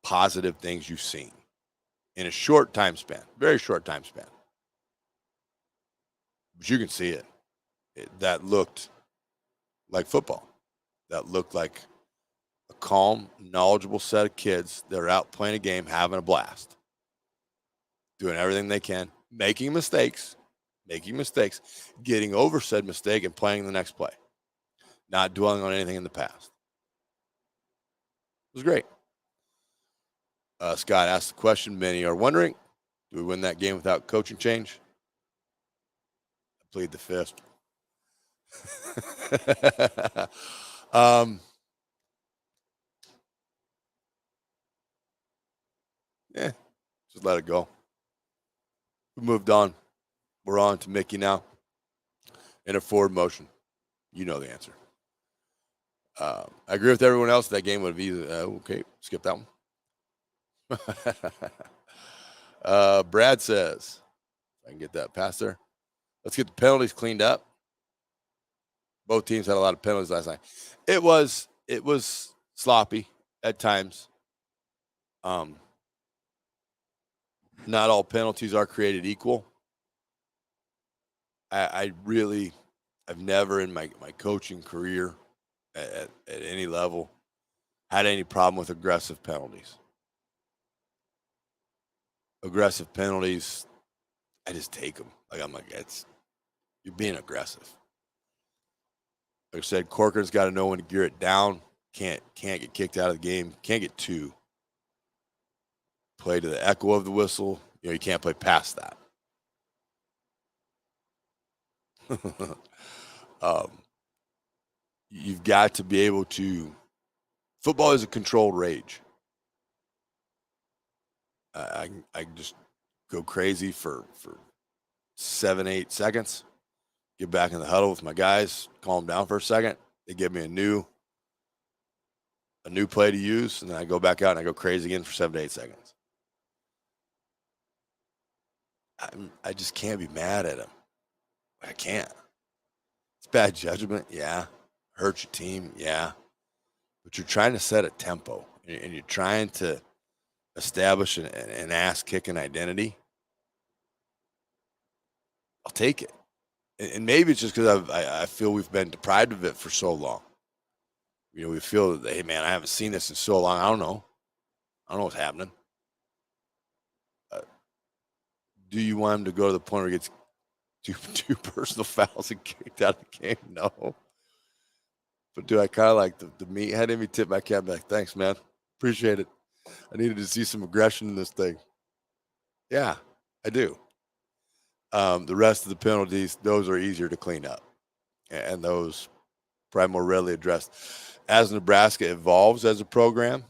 positive things you've seen. in a short time span, very short time span. But you can see it. That looked like football. That looked like a calm, knowledgeable set of kids that are out playing a game, having a blast, doing everything they can, making mistakes, getting over said mistake and playing the next play, not dwelling on anything in the past. It was great. Scott asked the question many are wondering, do we win that game without coaching change? I plead the fifth. Yeah, just let it go. We moved on. We're on to Mickey now. In a forward motion. You know the answer. I agree with everyone else. That game would have either, okay, skip that one. Brad says, if I can get that past there. Let's get the penalties cleaned up. Both teams had a lot of penalties last night. It was sloppy at times. Not all penalties are created equal. I've never in my coaching career at any level had any problem with aggressive penalties. Aggressive penalties, I just take them. Like I'm like, you're being aggressive. Like I said, Corcoran's got to know when to gear it down. Can't get kicked out of the game. Can't get two. Play to the echo of the whistle. You can't play past that. You've got to be able to. Football is a controlled rage. I just go crazy for 7-8 seconds. Get back in the huddle with my guys. Calm down for a second. They give me a new play to use, and then I go back out and I go crazy again for 7 to 8 seconds. I just can't be mad at him. I can't. It's bad judgment, yeah. Hurt your team, yeah. But you're trying to set a tempo, and you're trying to establish an ass-kicking identity. I'll take it. And maybe it's just because I feel we've been deprived of it for so long. We feel that, hey, man, I haven't seen this in so long. I don't know what's happening. Do you want him to go to the point where he gets two personal fouls and kicked out of the game? No. But do I kind of like the meathead in me tip my cap back? Thanks, man. Appreciate it. I needed to see some aggression in this thing. Yeah, I do. The rest of the penalties, those are easier to clean up. And those probably more readily addressed. As Nebraska evolves as a program,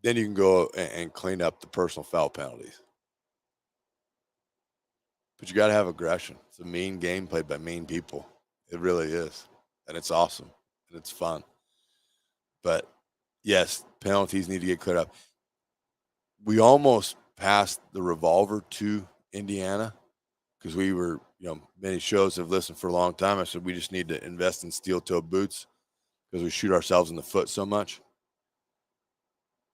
then you can go and clean up the personal foul penalties. But you got to have aggression. It's a mean game played by mean people. It really is. And it's awesome. And it's fun. But, yes, penalties need to get cleared up. We almost passed the revolver to Indiana because we were, many shows have listened for a long time. I said we just need to invest in steel-toe boots because we shoot ourselves in the foot so much.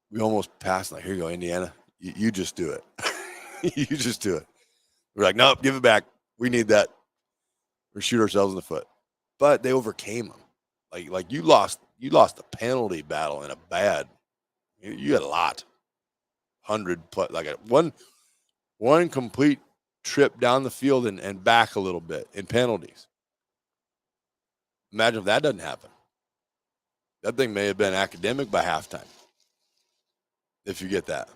We almost passed, like, here you go, Indiana. You just do it. You just do it. We're like, nope, give it back. We need that. We shoot ourselves in the foot. But they overcame them. Like you lost the penalty battle in a bad. You had a lot. 100 plus, like one complete trip down the field and back a little bit in penalties. Imagine if that doesn't happen. That thing may have been academic by halftime. If you get that.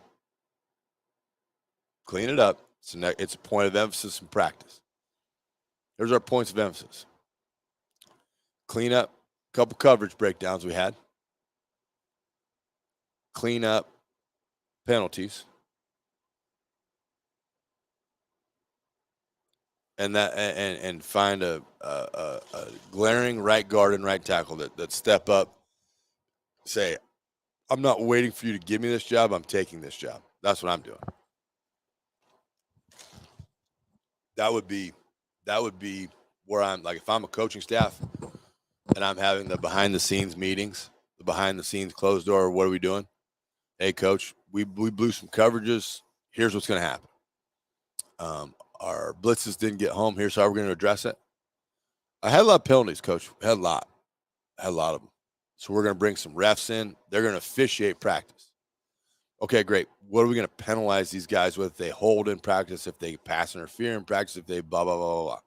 Clean it up. It's a point of emphasis and practice. Here's our points of emphasis. Clean up a couple coverage breakdowns we had. Clean up penalties. And find a glaring right guard and right tackle that step up. Say, I'm not waiting for you to give me this job. I'm taking this job. That's what I'm doing. That would be where I'm like, if I'm a coaching staff and I'm having the behind the scenes meetings, the behind the scenes closed door, what are we doing? hey, coach, we blew some coverages. Here's what's going to happen. Our blitzes didn't get home. Here's how we're going to address it. I had a lot of penalties, coach. I had a lot of them. So we're going to bring some refs in. They're going to officiate practice. Okay, great. What are we going to penalize these guys with if they hold in practice, if they pass interfere in practice, if they blah, blah, blah, blah, blah.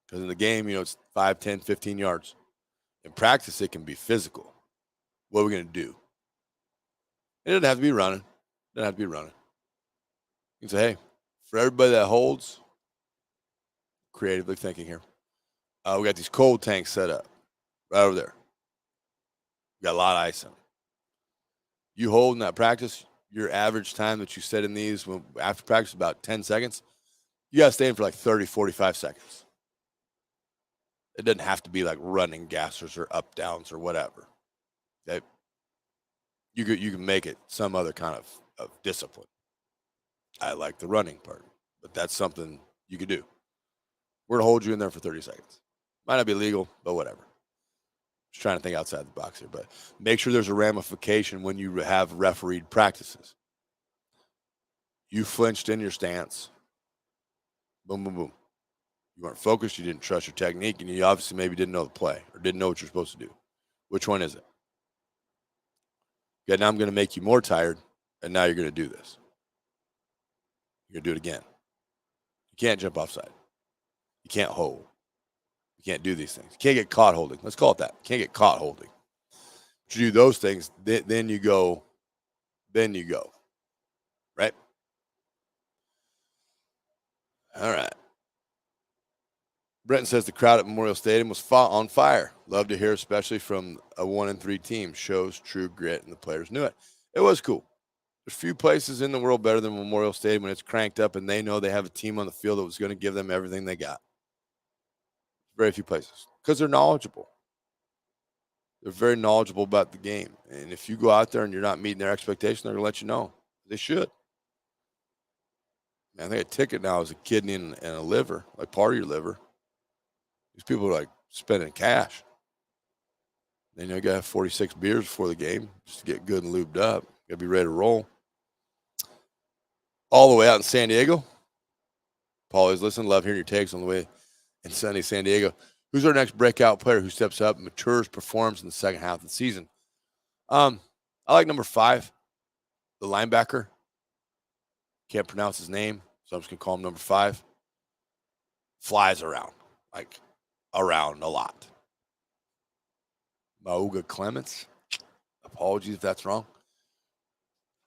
Because in the game, it's 5, 10, 15 yards. In practice, it can be physical. What are we going to do? It doesn't have to be running. You can say, hey, for everybody that holds, creatively thinking here, we got these cold tanks set up right over there. We got a lot of ice in them. You hold in that practice, your average time that you set in these after practice is about 10 seconds. You got to stay in for like 30, 45 seconds. It doesn't have to be like running gassers or up downs or whatever. Okay? You can make it some other kind of discipline. I like the running part, but that's something you could do. We're going to hold you in there for 30 seconds. Might not be legal, but whatever. Just trying to think outside the box here, but make sure there's a ramification when you have refereed practices. You flinched in your stance. Boom, boom, boom. You weren't focused. You didn't trust your technique, and you obviously maybe didn't know the play or didn't know what you're supposed to do. Which one is it? Okay, now I'm going to make you more tired, and now you're going to do this. You're going to do it again. You can't jump offside. You can't hold. You can't do these things. You can't get caught holding. Let's call it that. You can't get caught holding. But you do those things, then you go. Right? All right. Brenton says the crowd at Memorial Stadium was on fire. Love to hear, especially from a 1-3 team. Shows true grit, and the players knew it. It was cool. There's few places in the world better than Memorial Stadium when it's cranked up and they know they have a team on the field that was going to give them everything they got. Very few places because they're knowledgeable. They're very knowledgeable about the game. And if you go out there and you're not meeting their expectations, they're going to let you know. They should. Man, I think a ticket now is a kidney and a liver, like part of your liver. These people are like spending cash. Then you got to have 46 beers before the game just to get good and lubed up. Got to be ready to roll. All the way out in San Diego. Paul is listening. Love hearing your takes on the way in sunny San Diego. Who's our next breakout player who steps up, matures, performs in the second half of the season? I like number 5, the linebacker. Can't pronounce his name, so I'm just going to call him number 5. Flies around, like around a lot. Mauga Clements. Apologies if that's wrong.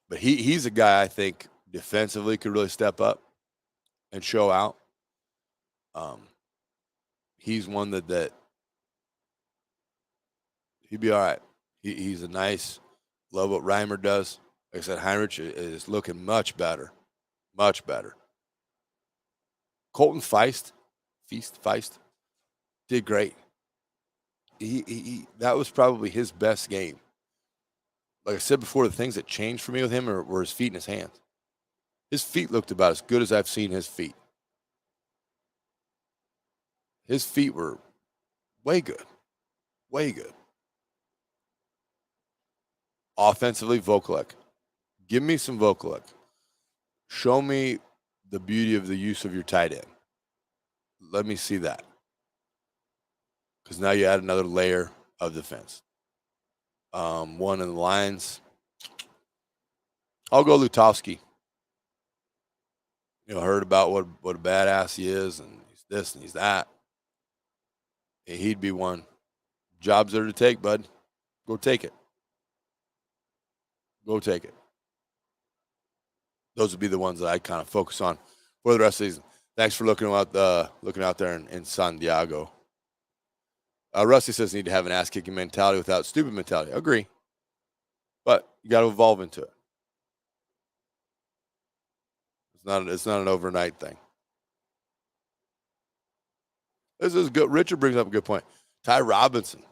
But he's a guy I think defensively could really step up and show out. He's one that he'd be all right. He's a nice, love what Reimer does. Like I said, Heinrich is looking much better. Much better. Colton Feist did great. He that was probably his best game. Like I said before, the things that changed for me with him were his feet and his hands. His feet looked about as good as I've seen his feet. His feet were way good. Way good. Offensively, Vokalek. Give me some Vokalek. Show me the beauty of the use of your tight end. Let me see that. Because now you add another layer of defense. One in the lines. I'll go Lutovsky. Heard about what a badass he is, and he's this and he's that. And he'd be one. Job's there to take, bud. Go take it. Go take it. Those would be the ones that I kind of focus on for the rest of the season. Thanks for looking out there in San Diego. Rusty says you need to have an ass-kicking mentality without stupid mentality. I agree. But you got to evolve into it. It's not an overnight thing. This is good. Richard brings up a good point. Ty Robinson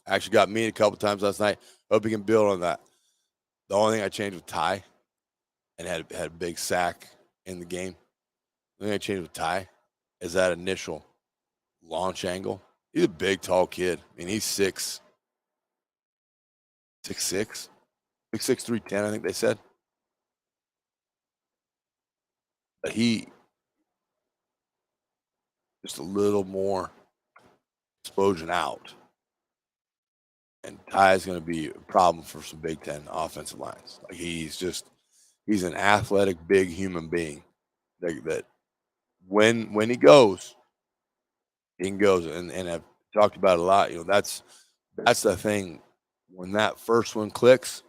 actually got me a couple times last night. Hope he can build on that. The only thing I changed with Ty, and had a big sack in the game. The thing I changed with Ty is that initial launch angle. He's a big, tall kid. I mean, he's 6'10", 6'6", 6'6", 310, I think they said. But he just a little more explosion out. And Ty is going to be a problem for some Big Ten offensive lines. Like he's an athletic, big human being that when he goes, he goes. And I've talked about it a lot. You know, that's the thing. When that first one clicks,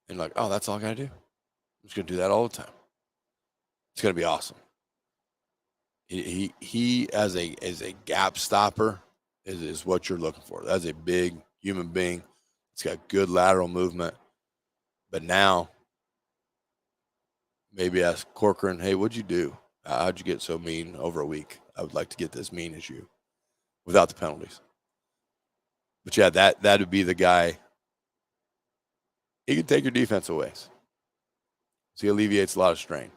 and like, oh, that's all I got to do. I'm just going to do that all the time. It's going to be awesome. He as a gap stopper is what you're looking for. That's a big human being. It's got good lateral movement. But now, maybe ask Corcoran, hey, what'd you do? How'd you get so mean over a week? I would like to get this mean as you without the penalties. But yeah, that would be the guy. He can take your defense away. So he alleviates a lot of strain.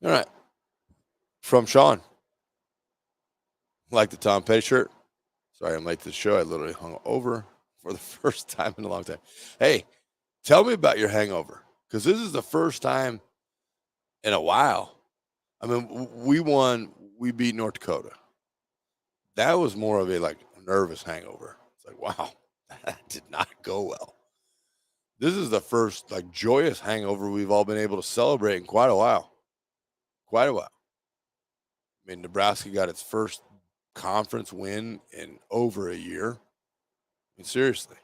All right. From Sean. Like the Tom Petty shirt. Sorry, I'm late to the show. I literally hung over for the first time in a long time. Hey, tell me about your hangover, because this is the first time in a while. I mean, we beat North Dakota. That was more of a like nervous hangover. It's like, wow, that did not go well. This is the first like joyous hangover we've all been able to celebrate in quite a while. Quite a while. I mean, Nebraska got its first conference win in over a year. I mean, seriously.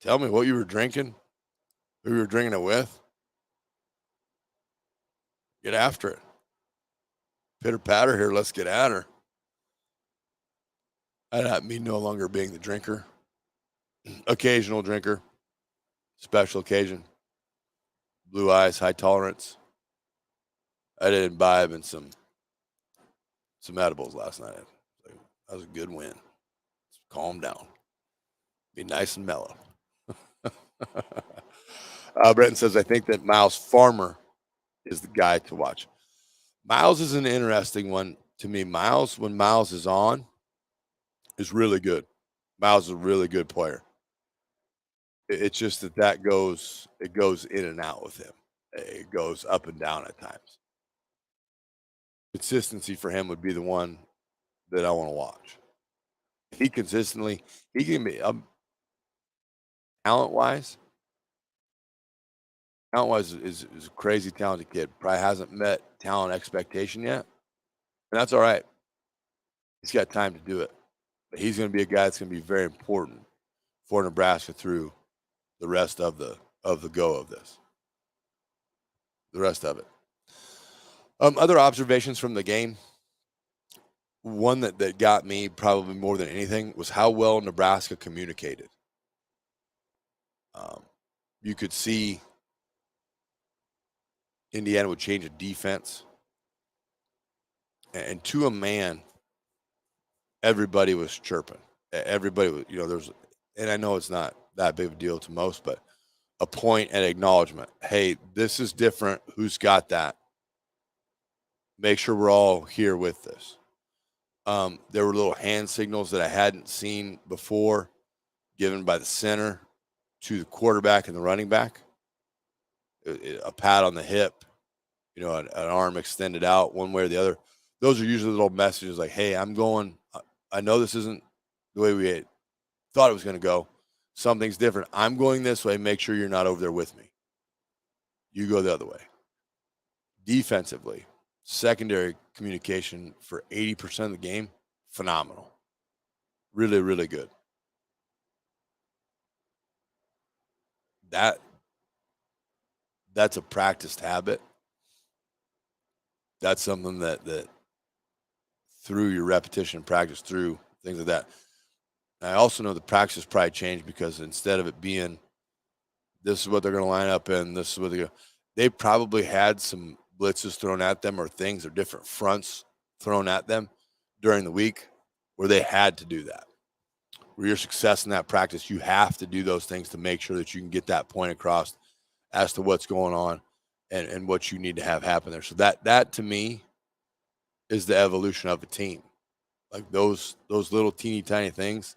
Tell me what you were drinking, who you were drinking it with. Get after it. Pitter patter here. Let's get at her. That me no longer being the drinker. Occasional drinker. Special occasion. Blue eyes, high tolerance. I did imbibe in some edibles last night. That was a good win. Calm down. Be nice and mellow. Bretton says, I think that Miles Farmer is the guy to watch. Miles is an interesting one to me. Miles, when Miles is on, is really good. Miles is a really good player. It's just that goes in and out with him. It goes up and down at times. Consistency for him would be the one that I want to watch. He can be talent-wise is a crazy talented kid. Probably hasn't met talent expectation yet. And that's all right. He's got time to do it. But he's going to be a guy that's going to be very important for Nebraska through the rest of the go of this. The rest of it. Other observations from the game. One that got me probably more than anything was how well Nebraska communicated. You could see Indiana would change a defense. And to a man, everybody was chirping. Everybody was, and I know it's not that big of a deal to most, but a point and acknowledgement. Hey, this is different. Who's got that? Make sure we're all here with this. There were little hand signals that I hadn't seen before given by the center to the quarterback and the running back. A pat on the hip, an arm extended out one way or the other. Those are usually little messages like, hey, I'm going. I know this isn't the way we thought it was going to go. Something's different. I'm going this way. Make sure you're not over there with me. You go the other way. Defensively, secondary communication for 80% of the game, phenomenal. Really, really good. That's a practiced habit. That's something that through your repetition practice, through things like that. I also know the practice probably changed because instead of it being this is what they're going to line up in, this is what they probably had some blitzes thrown at them or things or different fronts thrown at them during the week where they had to do that. Where your success in that practice, you have to do those things to make sure that you can get that point across as to what's going on and what you need to have happen there. So that to me is the evolution of a team. Like those little teeny tiny things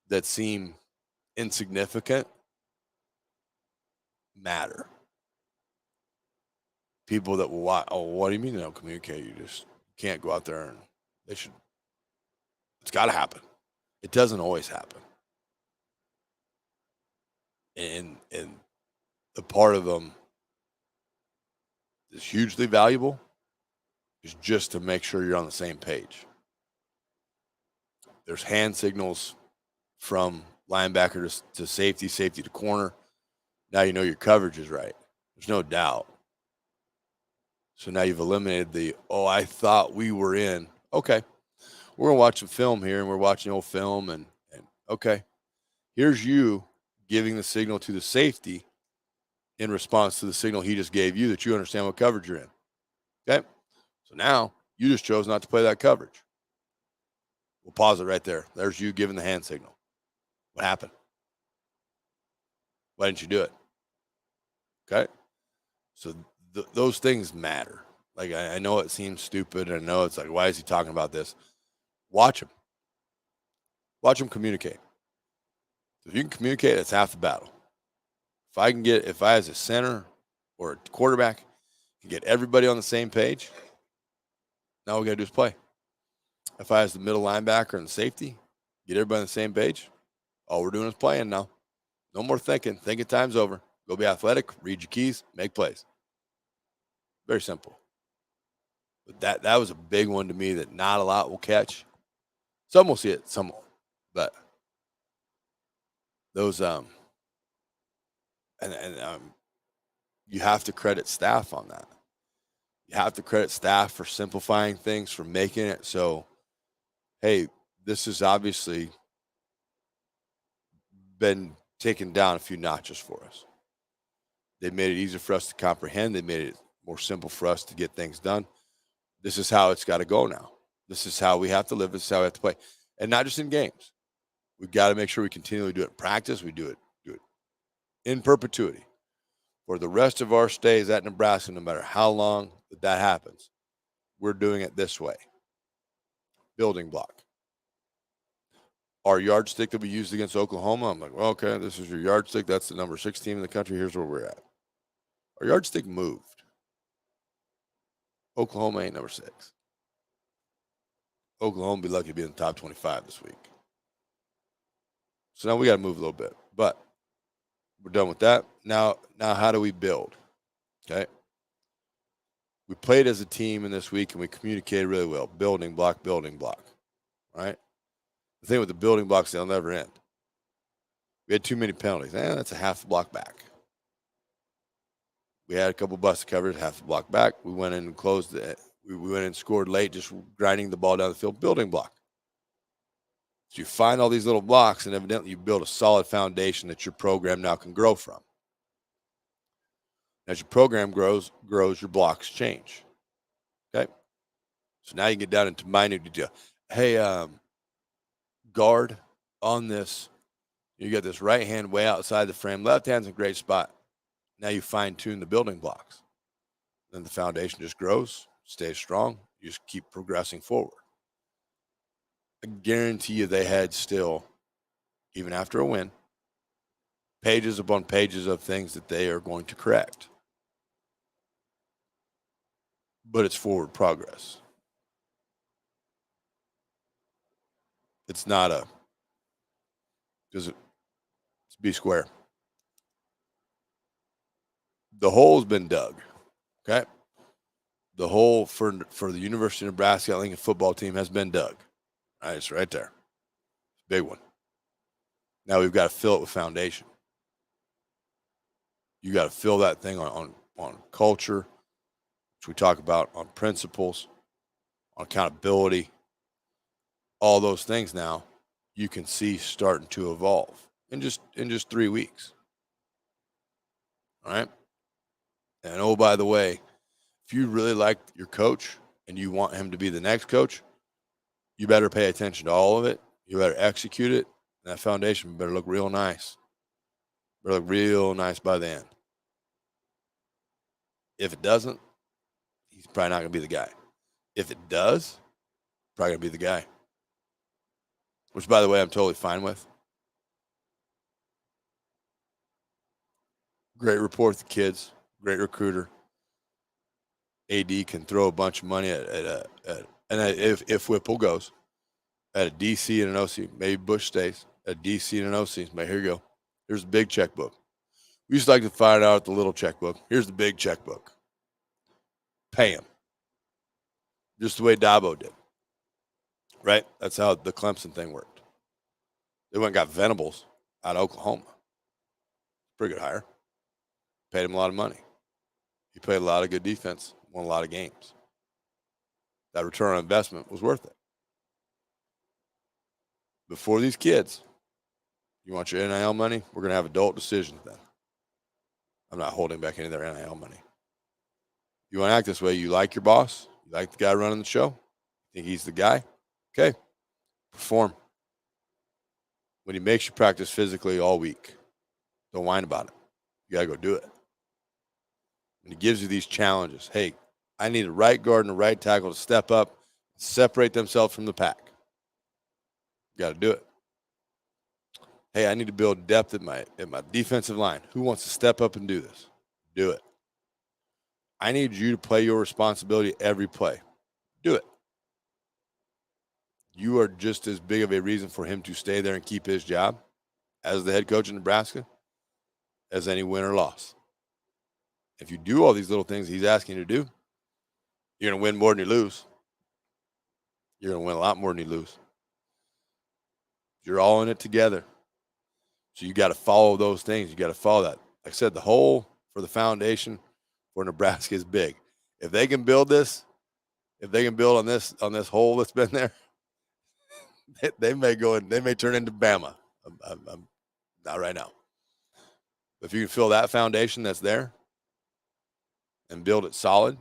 that seem insignificant matter. People that will watch, oh, what do you mean they don't communicate? You just can't go out there and they should. It's got to happen. It doesn't always happen. And the part of them is hugely valuable is just to make sure you're on the same page. There's hand signals from linebacker to safety, safety to corner. Now you know your coverage is right. There's no doubt. So now you've eliminated the, oh, I thought we were in. Okay, we're going to watch some film here, and we're watching old film. And okay, here's you giving the signal to the safety in response to the signal he just gave you that you understand what coverage you're in. Okay, so now you just chose not to play that coverage. We'll pause it right there. There's you giving the hand signal. What happened? Why didn't you do it? Okay, so those things matter. Like, I know it seems stupid. And I know it's like, why is he talking about this? Watch him. Watch him communicate. If you can communicate, that's half the battle. If I as a center or a quarterback can get everybody on the same page, now all we got to do is play. If I as the middle linebacker and the safety, get everybody on the same page, all we're doing is playing now. No more thinking. Thinking time's over. Go be athletic, read your keys, make plays. Very simple. But that was a big one to me that not a lot will catch. Some will see it, some won't. But those you have to credit staff on that. You have to credit staff for simplifying things, for making it so, hey, this has obviously been taken down a few notches for us. They made it easier for us to comprehend. They made it more simple for us to get things done. This is how it's got to go now. This is how we have to live. This is how we have to play. And not just in games. We've got to make sure we continually do it in practice. We do it in perpetuity. For the rest of our stays at Nebraska, no matter how long that happens, we're doing it this way. Building block. Our yardstick that we used against Oklahoma, I'm like, well, okay, this is your yardstick. That's the number 6 team in the country. Here's where we're at. Our yardstick moved. Oklahoma ain't number 6. Oklahoma be lucky to be in the top 25 this week. So now we got to move a little bit. But we're done with that. Now how do we build? Okay. We played as a team in this week, and we communicated really well. Building block, building block. Right? The thing with the building blocks, they'll never end. We had too many penalties. That's a half block back. We had a couple busted covers, half the block back. We went in and closed it. We went in and scored late, just grinding the ball down the field, building block. So you find all these little blocks, and evidently you build a solid foundation that your program now can grow from. As your program grows, your blocks change. Okay? So now you get down into minute detail. Hey, guard on this. You got this right hand way outside the frame. Left hand's in a great spot. Now you fine-tune the building blocks. Then the foundation just grows, stays strong. You just keep progressing forward. I guarantee you they had still, even after a win, pages upon pages of things that they are going to correct. But it's forward progress. It's not it's be square. The hole's been dug. Okay? The hole for the University of Nebraska Lincoln football team has been dug. All right, it's right there. Big one. Now we've got to fill it with foundation. You got to fill that thing on culture, which we talk about, on principles, on accountability, all those things now you can see starting to evolve in just 3 weeks. All right? And oh, by the way, if you really like your coach and you want him to be the next coach, you better pay attention to all of it. You better execute it. And that foundation better look real nice. Better look real nice by the end. If it doesn't, he's probably not going to be the guy. If it does, probably going to be the guy. which, by the way, I'm totally fine with. Great rapport with the kids, great recruiter. AD can throw a bunch of money if Whipple goes, at a DC and an OC. Maybe Bush stays at a DC and an OC. But here you go. Here's the big checkbook. We used to like to find out the little checkbook. Here's the big checkbook. Pay him. Just the way Dabo did. Right? That's how the Clemson thing worked. They went and got Venables out of Oklahoma. Pretty good hire. Paid him a lot of money. He played a lot of good defense, won a lot of games. That return on investment was worth it. But for these kids, you want your NIL money? We're going to have adult decisions then. I'm not holding back any of their NIL money. You want to act this way? You like your boss? You like the guy running the show? Think he's the guy? Okay. Perform. When he makes you practice physically all week, don't whine about it. You got to go do it. When he gives you these challenges, hey, I need a right guard and a right tackle to step up, separate themselves from the pack. You got to do it. Hey, I need to build depth at my defensive line. Who wants to step up and do this? Do it. I need you to play your responsibility every play. Do it. You are just as big of a reason for him to stay there and keep his job as the head coach in Nebraska as any win or loss. If you do all these little things he's asking you to do, you're going to win more than you lose. You're going to win a lot more than you lose. You're all in it together. So you got to follow those things. You got to follow that. Like I said, the whole for the foundation for Nebraska is big. If they can build this, if they can build on this hole that's been there, they may go and they may turn into Bama. I'm not right now. But if you can fill that foundation that's there and build it solid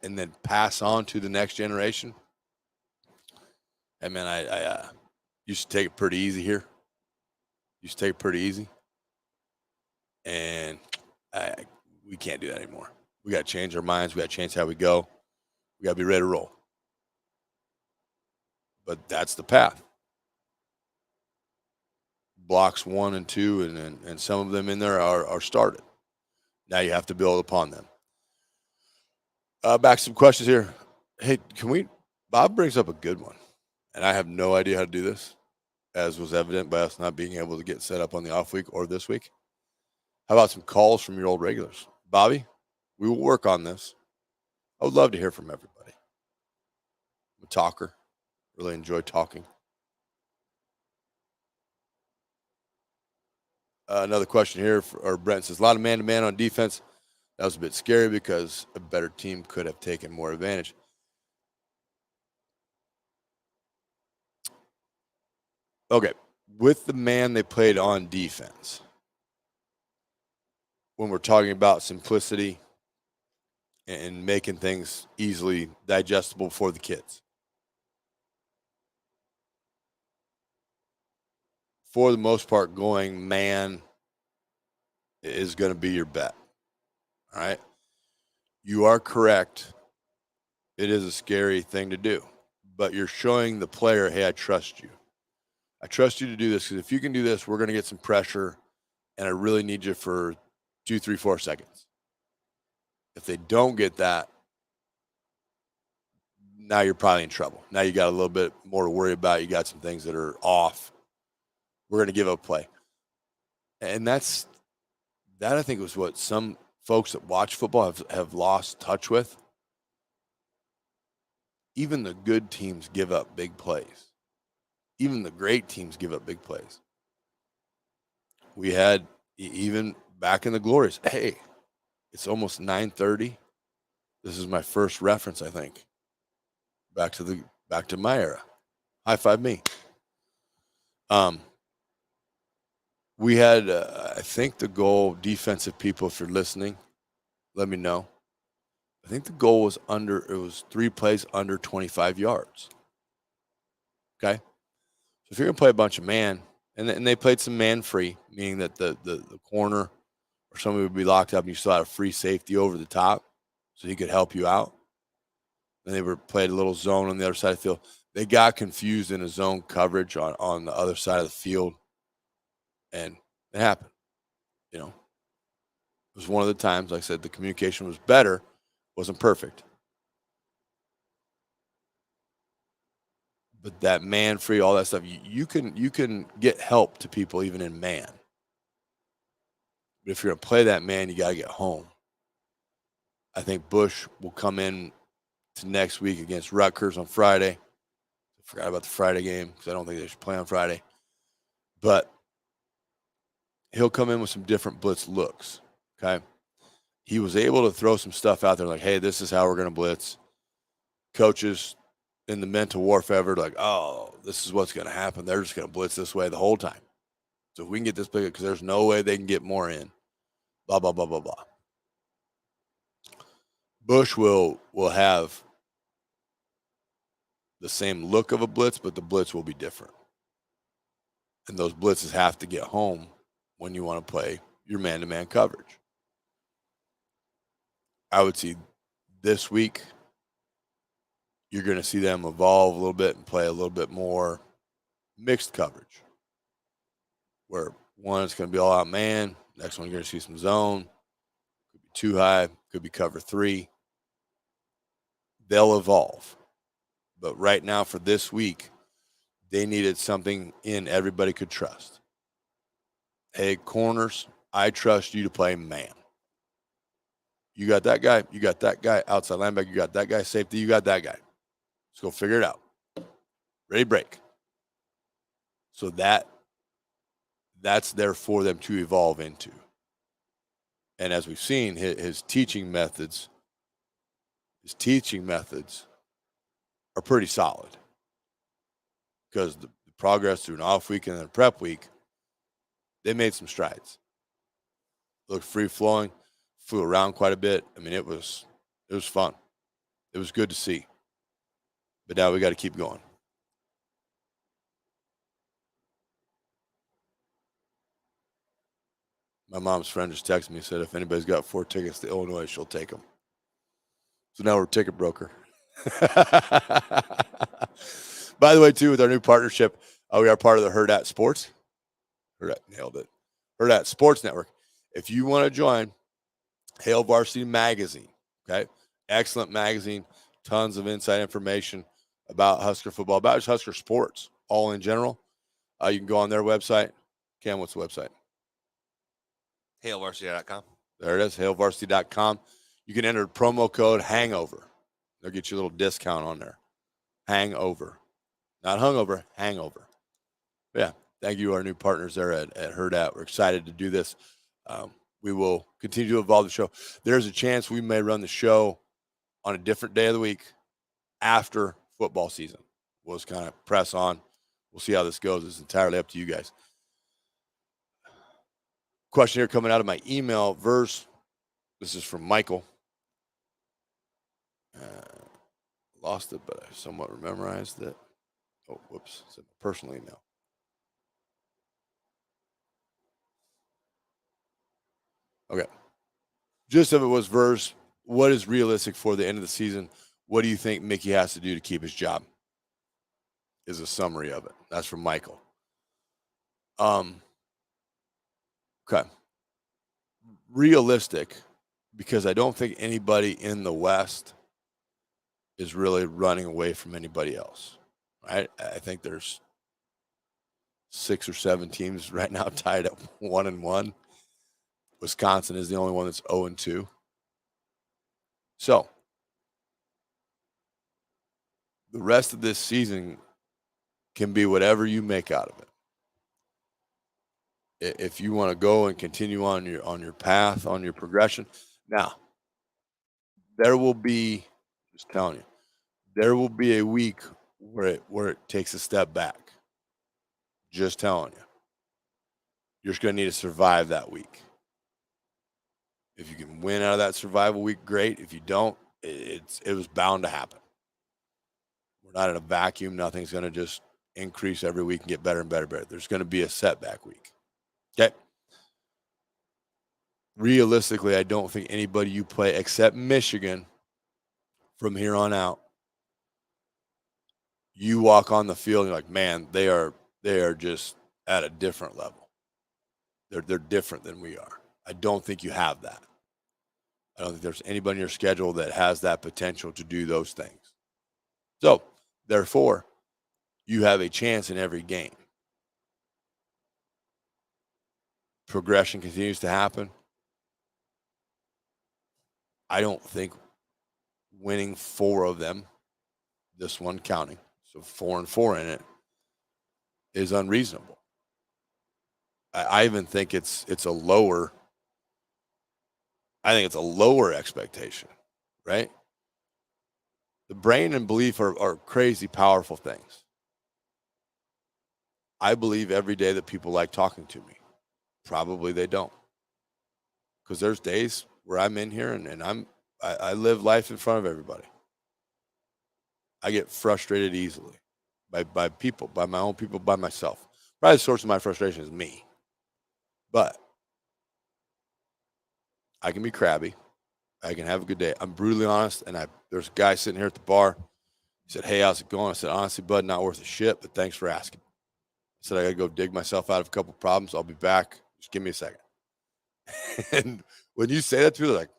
and then pass on to the next generation, and man, I used to take it pretty easy here. Used to take it pretty easy. And we can't do that anymore. We got to change our minds. We got to change how we go. We got to be ready to roll. But that's the path. Blocks 1 and 2, and some of them in there are started. Now you have to build upon them. Back to some questions here. Hey, Bob brings up a good one, and I have no idea how to do this, as was evident by us not being able to get set up on the off week or this week. How about some calls from your old regulars? Bobby, we will work on this. I would love to hear from everybody. I'm a talker. Really enjoy talking. Another question here, Brent says, a lot of man-to-man on defense. That was a bit scary because a better team could have taken more advantage. Okay, with the man they played on defense, when we're talking about simplicity and making things easily digestible for the kids, for the most part, going man is going to be your bet. All right. You are correct. It is a scary thing to do, but you're showing the player, hey, I trust you. I trust you to do this because if you can do this, we're going to get some pressure, and I really need you for 2, 3, 4 seconds. If they don't get that, now you're probably in trouble. Now you got a little bit more to worry about. You got some things that are off. We're going to give up play. And that I think was what some folks that watch football have lost touch with. Even the good teams give up big plays. Even the great teams give up big plays. We had, even back in the glories, hey, it's almost 9:30. This is my first reference, I think. Back to my era. High five me. We had, I think the goal, defensive people, if you're listening, let me know. I think the goal was it was 3 plays under 25 yards. Okay. So if you're going to play a bunch of man, and they played some man free, meaning that the corner or somebody would be locked up and you still had a free safety over the top so he could help you out. And they played a little zone on the other side of the field. They got confused in a zone coverage on the other side of the field, and it happened. You know, it was one of the times, like I said, the communication was better, wasn't perfect. But that man free, all that stuff, you can get help to people even in man. But if you're gonna play that man, you gotta get home. I think Bush will come in to next week against Rutgers on Friday. I forgot about the Friday game because I don't think they should play on Friday. But he'll come in with some different blitz looks. Okay. He was able to throw some stuff out there like, hey, this is how we're gonna blitz. Coaches in the mental warfare are like, oh, this is what's gonna happen. They're just gonna blitz this way the whole time. So if we can get this big, because there's no way they can get more in. Blah, blah, blah, blah, blah. Bush will have the same look of a blitz, but the blitz will be different. And those blitzes have to get home when you want to play your man-to-man coverage. I would see this week, you're going to see them evolve a little bit and play a little bit more mixed coverage, where one is going to be all out man, next one you're going to see some zone, could be too high, could be cover 3. They'll evolve. But right now for this week, they needed something in everybody could trust. Hey, corners, I trust you to play man. You got that guy. You got that guy. Outside linebacker, you got that guy. Safety, you got that guy. Let's go figure it out. Ready, break. So that's there for them to evolve into. And as we've seen, his teaching methods are pretty solid. Because the progress through an off week and then a prep week, they made some strides. Looked free flowing, flew around quite a bit. I mean, it was fun. It was good to see. But now we got to keep going. My mom's friend just texted me and said if anybody's got 4 tickets to Illinois, she'll take them. So now we're a ticket broker. By the way, too, with our new partnership, we are part of the Hurrdat Sports. Nailed it. Hurrdat Sports Network. If you want to join Hail Varsity Magazine, okay? Excellent magazine, tons of inside information about Husker football, about just Husker sports, all in general. You can go on their website. Cam, what's the website? HailVarsity.com. There it is, hailvarsity.com. You can enter promo code HANGOVER. They'll get you a little discount on there. Hangover. Not hungover, hangover. But yeah, thank you to our new partners there at Hurrdat. We're excited to do this. We will continue to evolve the show. There's a chance we may run the show on a different day of the week after football season. We'll just kind of press on. We'll see how this goes. It's entirely up to you guys. Question here coming out of my email verse. This is from Michael. Lost it, but I somewhat memorized it. Oh, whoops. It's a personal email. Okay. Gist of it was verse. What is realistic for the end of the season? What do you think Mickey has to do to keep his job? Is a summary of it. That's from Michael. Okay. Realistic, because I don't think anybody in the West is really running away from anybody else. Right? I think there's 6 or 7 teams right now tied at 1-1. Wisconsin is the only one that's 0-2. So the rest of this season can be whatever you make out of it. If you want to go and continue on your path, on your progression. Now, there will be, just telling you, there will be a week where it takes a step back. Just telling you. You're just going to need to survive that week. If you can win out of that survival week, great. If you don't, it was bound to happen. We're not in a vacuum. Nothing's going to just increase every week and get better and better and better. There's going to be a setback week. Okay. Realistically, I don't think anybody you play except Michigan from here on out you walk on the field and you're like, man, they are just at a different level. They're different than we are. I don't think you have that. I don't think there's anybody in your schedule that has that potential to do those things. So, therefore, you have a chance in every game. Progression continues to happen. I don't think winning 4 of them, this one counting, so 4-4 in it, is unreasonable. I even think it's a lower. I think it's a lower expectation, right? The brain and belief are crazy powerful things. I believe every day that people like talking to me. Probably they don't. Because there's days where I'm in here and I live life in front of everybody. I get frustrated easily by people, by my own people, by myself. Probably the source of my frustration is me. But I can be crabby. I can have a good day. I'm brutally honest. And there's a guy sitting here at the bar. He said, hey, how's it going? I said, honestly, bud, not worth a shit, but thanks for asking. I said, I got to go dig myself out of a couple problems. I'll be back. Just give me a second. And when you say that to me, like,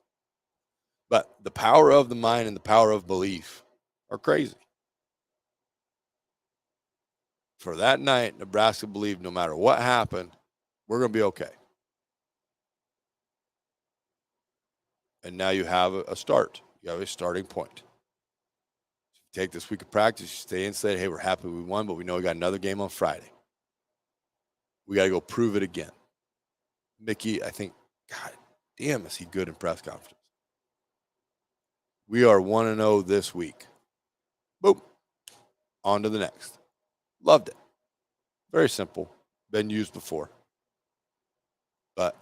but the power of the mind and the power of belief are crazy. For that night, Nebraska believed no matter what happened, we're going to be okay. And now you have a start. You have a starting point. Take this week of practice, you stay in, say, hey, we're happy we won, but we know we got another game on Friday. We got to go prove it again. Mickey, I think, God damn, is he good in press conference. We are 1-0 this week. Boom. On to the next. Loved it. Very simple. Been used before. But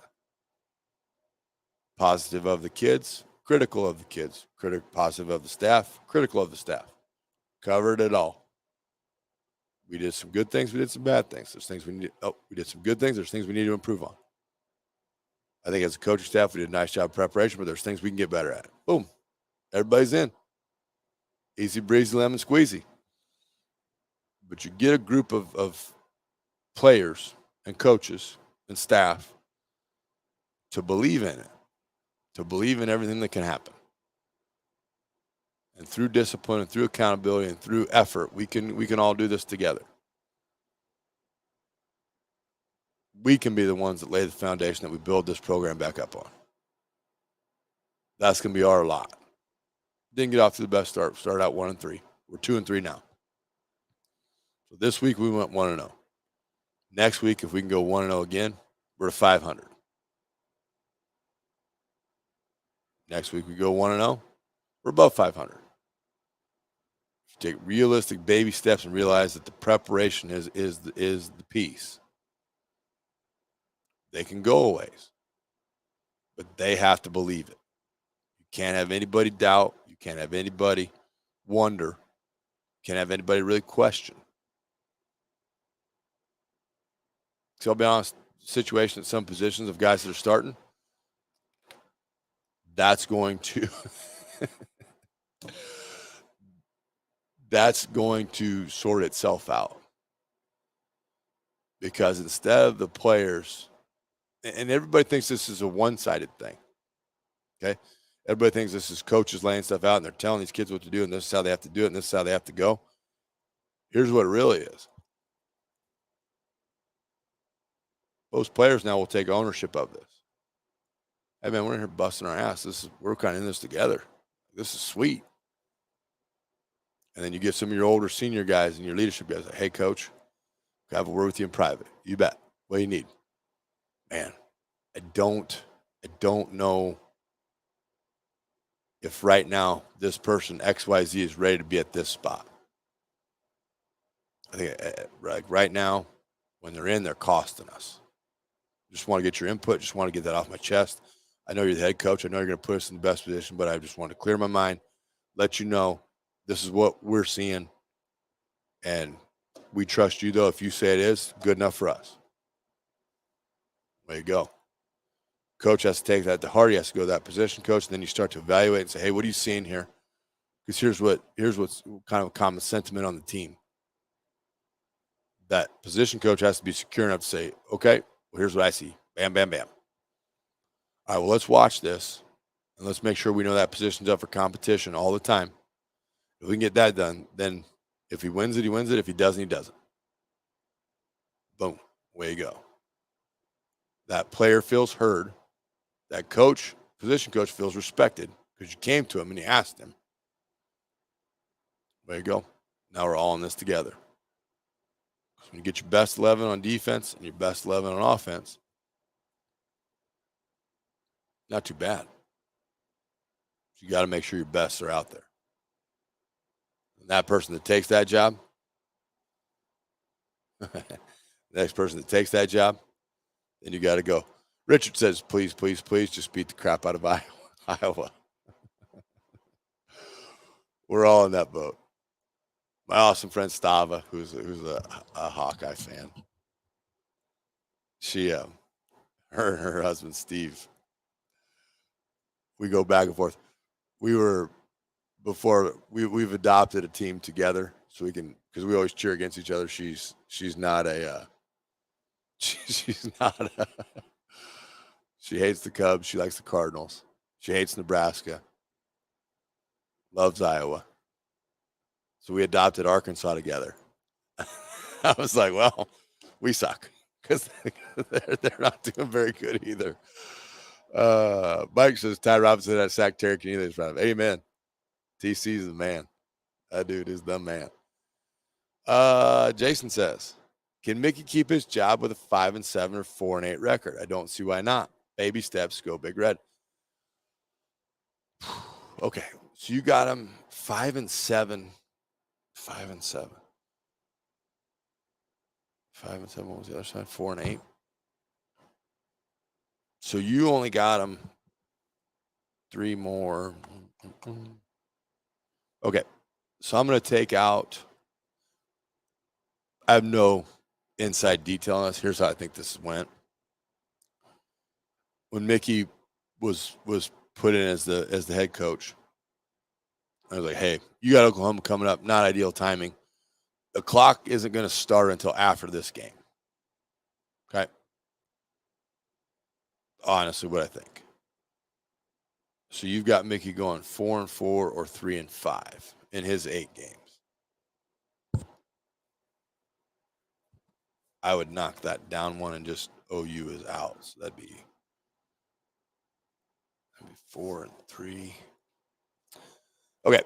positive of the kids, critical of the kids, positive of the staff, critical of the staff. Covered it all. We did some good things. We did some bad things. There's things we did some good things. There's things we need to improve on. I think as a coaching staff, we did a nice job of preparation, but there's things we can get better at. Boom. Everybody's in. Easy breezy, lemon squeezy. But you get a group of players and coaches and staff to believe in it, to believe in everything that can happen. And through discipline and through accountability and through effort, we can all do this together. We can be the ones that lay the foundation that we build this program back up on. That's going to be our lot. Didn't get off to the best start. Started out 1-3. We're 2-3 now. So this week we went 1-0. Next week, if we can go 1-0 again, we're at 500. Next week we go 1-0, we're above 500. Take realistic baby steps and realize that the preparation is the piece. They can go a ways, but they have to believe it. You can't have anybody doubt. You can't have anybody wonder. You can't have anybody really question. So I'll be honest, situation at some positions of guys that are starting, that's going to sort itself out. Because instead of the players, and everybody thinks this is a one-sided thing, okay? Everybody thinks this is coaches laying stuff out and they're telling these kids what to do and this is how they have to do it and this is how they have to go. Here's what it really is. Most players now will take ownership of this. Hey, man, we're in here busting our ass. We're kind of in this together. This is sweet. And then you get some of your older senior guys and your leadership guys like, hey, coach, I have a word with you in private. You bet. What do you need? Man, I don't know if right now this person XYZ is ready to be at this spot. I think like right now, when they're in, they're costing us. Just want to get your input. Just want to get that off my chest. I know you're the head coach. I know you're going to put us in the best position, but I just want to clear my mind, let you know this is what we're seeing. And we trust you, though. If you say it is, good enough for us. There you go. Coach has to take that to heart. He has to go to that position coach. And then you start to evaluate and say, hey, what are you seeing here? Because here's what's kind of a common sentiment on the team. that position coach has to be secure enough to say, okay, well, here's what I see. Bam, bam, bam. All right, well, let's watch this, and let's make sure we know that position's up for competition all the time. If we can get that done, then if he wins it, he wins it. If he doesn't, he doesn't. Boom, way you go. That player feels heard. That coach, position coach, feels respected because you came to him and you asked him. Way you go. Now we're all in this together. When you get your best 11 on defense and your best 11 on offense, not too bad. You got to make sure your bests are out there. And that person that takes that job, the next person that takes that job, then you got to go. Richard says, please, please, please just beat the crap out of Iowa. We're all in that boat. My awesome friend Stava, who's a Hawkeye fan, she, her and her husband Steve, we go back and forth. We've adopted a team together so we can, because we always cheer against each other. She's not a she's not a she hates the Cubs. She likes the Cardinals. She hates Nebraska. Loves Iowa. So we adopted Arkansas together. I was like, well, we suck because they're not doing very good either. Mike says Ty Robinson had sack Terry Keneally. Amen. TC's the man. That dude is the man. Jason says, can Mickey keep his job with a 5-7 or 4-8 record? I don't see why not. Baby steps, go Big Red. Okay, so you got him 5-7. 5-7. 5-7. What was the other side? 4-8. So you only got him 3 more. Okay, so I'm going to take out. I have no inside detail on this. Here's how I think this went. When Mickey was put in as the head coach, I was like, hey, you got Oklahoma coming up. Not ideal timing. The clock isn't going to start until after this game. Okay. Honestly, what I think. So you've got Mickey going 4-4 or 3-5 in his 8 games. I would knock that down one and just OU is out. So that'd be 4-3. Okay.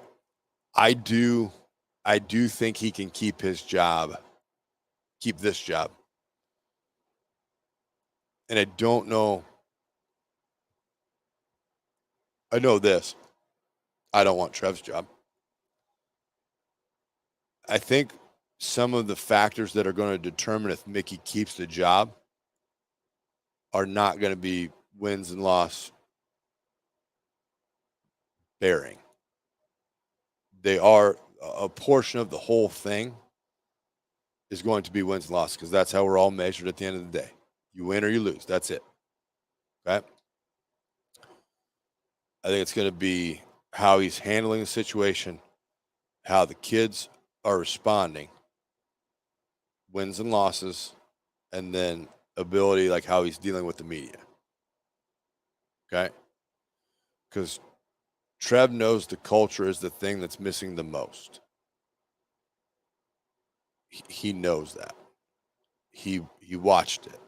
I do think he can keep his job, keep this job. And I don't know. I know this. I don't want Trev's job. I think some of the factors that are going to determine if Mickey keeps the job are not going to be wins and loss bearing. They are a portion of the whole thing is going to be wins and losses because that's how we're all measured at the end of the day. You win or you lose. That's it. Okay. I think it's going to be how he's handling the situation, how the kids are responding, wins and losses, and then ability, like how he's dealing with the media. Okay? Because Trev knows the culture is the thing that's missing the most. He knows that. He watched it.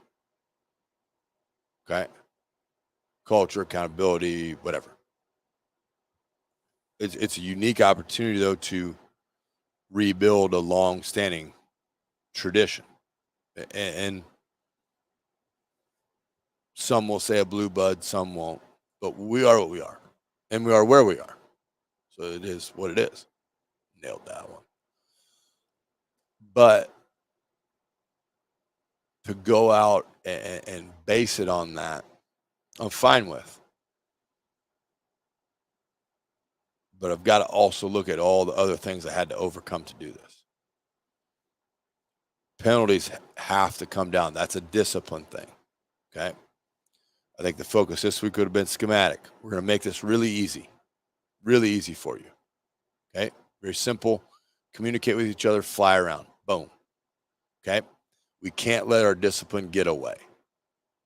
Okay? Culture, accountability, whatever. It's a unique opportunity, though, to rebuild a long-standing tradition. And some will say a blue bud, some won't. But we are what we are. And we are where we are. So it is what it is. Nailed that one. But to go out and base it on that, I'm fine with. But I've got to also look at all the other things I had to overcome to do this. Penalties have to come down. That's a discipline thing. Okay. I think the focus this week would have been schematic. We're going to make this really easy for you. Okay. Very simple. Communicate with each other, fly around. Boom. Okay. We can't let our discipline get away.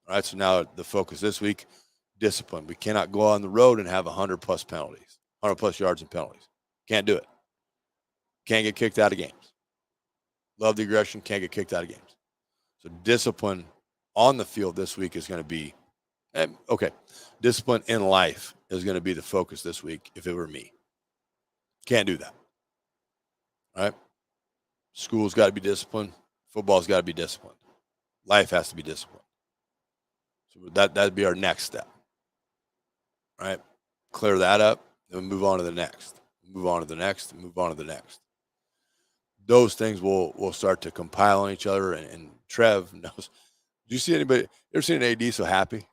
All right. So now the focus this week, discipline. We cannot go on the road and have 100+ penalties, 100+ yards and penalties. Can't do it. Can't get kicked out of games. Love the aggression. Can't get kicked out of games. So discipline on the field this week is going to be, okay, discipline in life is going to be the focus this week if it were me. Can't do that. All right? School's got to be disciplined. Football's got to be disciplined. Life has to be disciplined. So that'd be our next step. All right? Clear that up, then move on to the next. Move on to the next, move on to the next. Those things will start to compile on each other, and Trev knows. Do you see anybody? Ever seen an AD so happy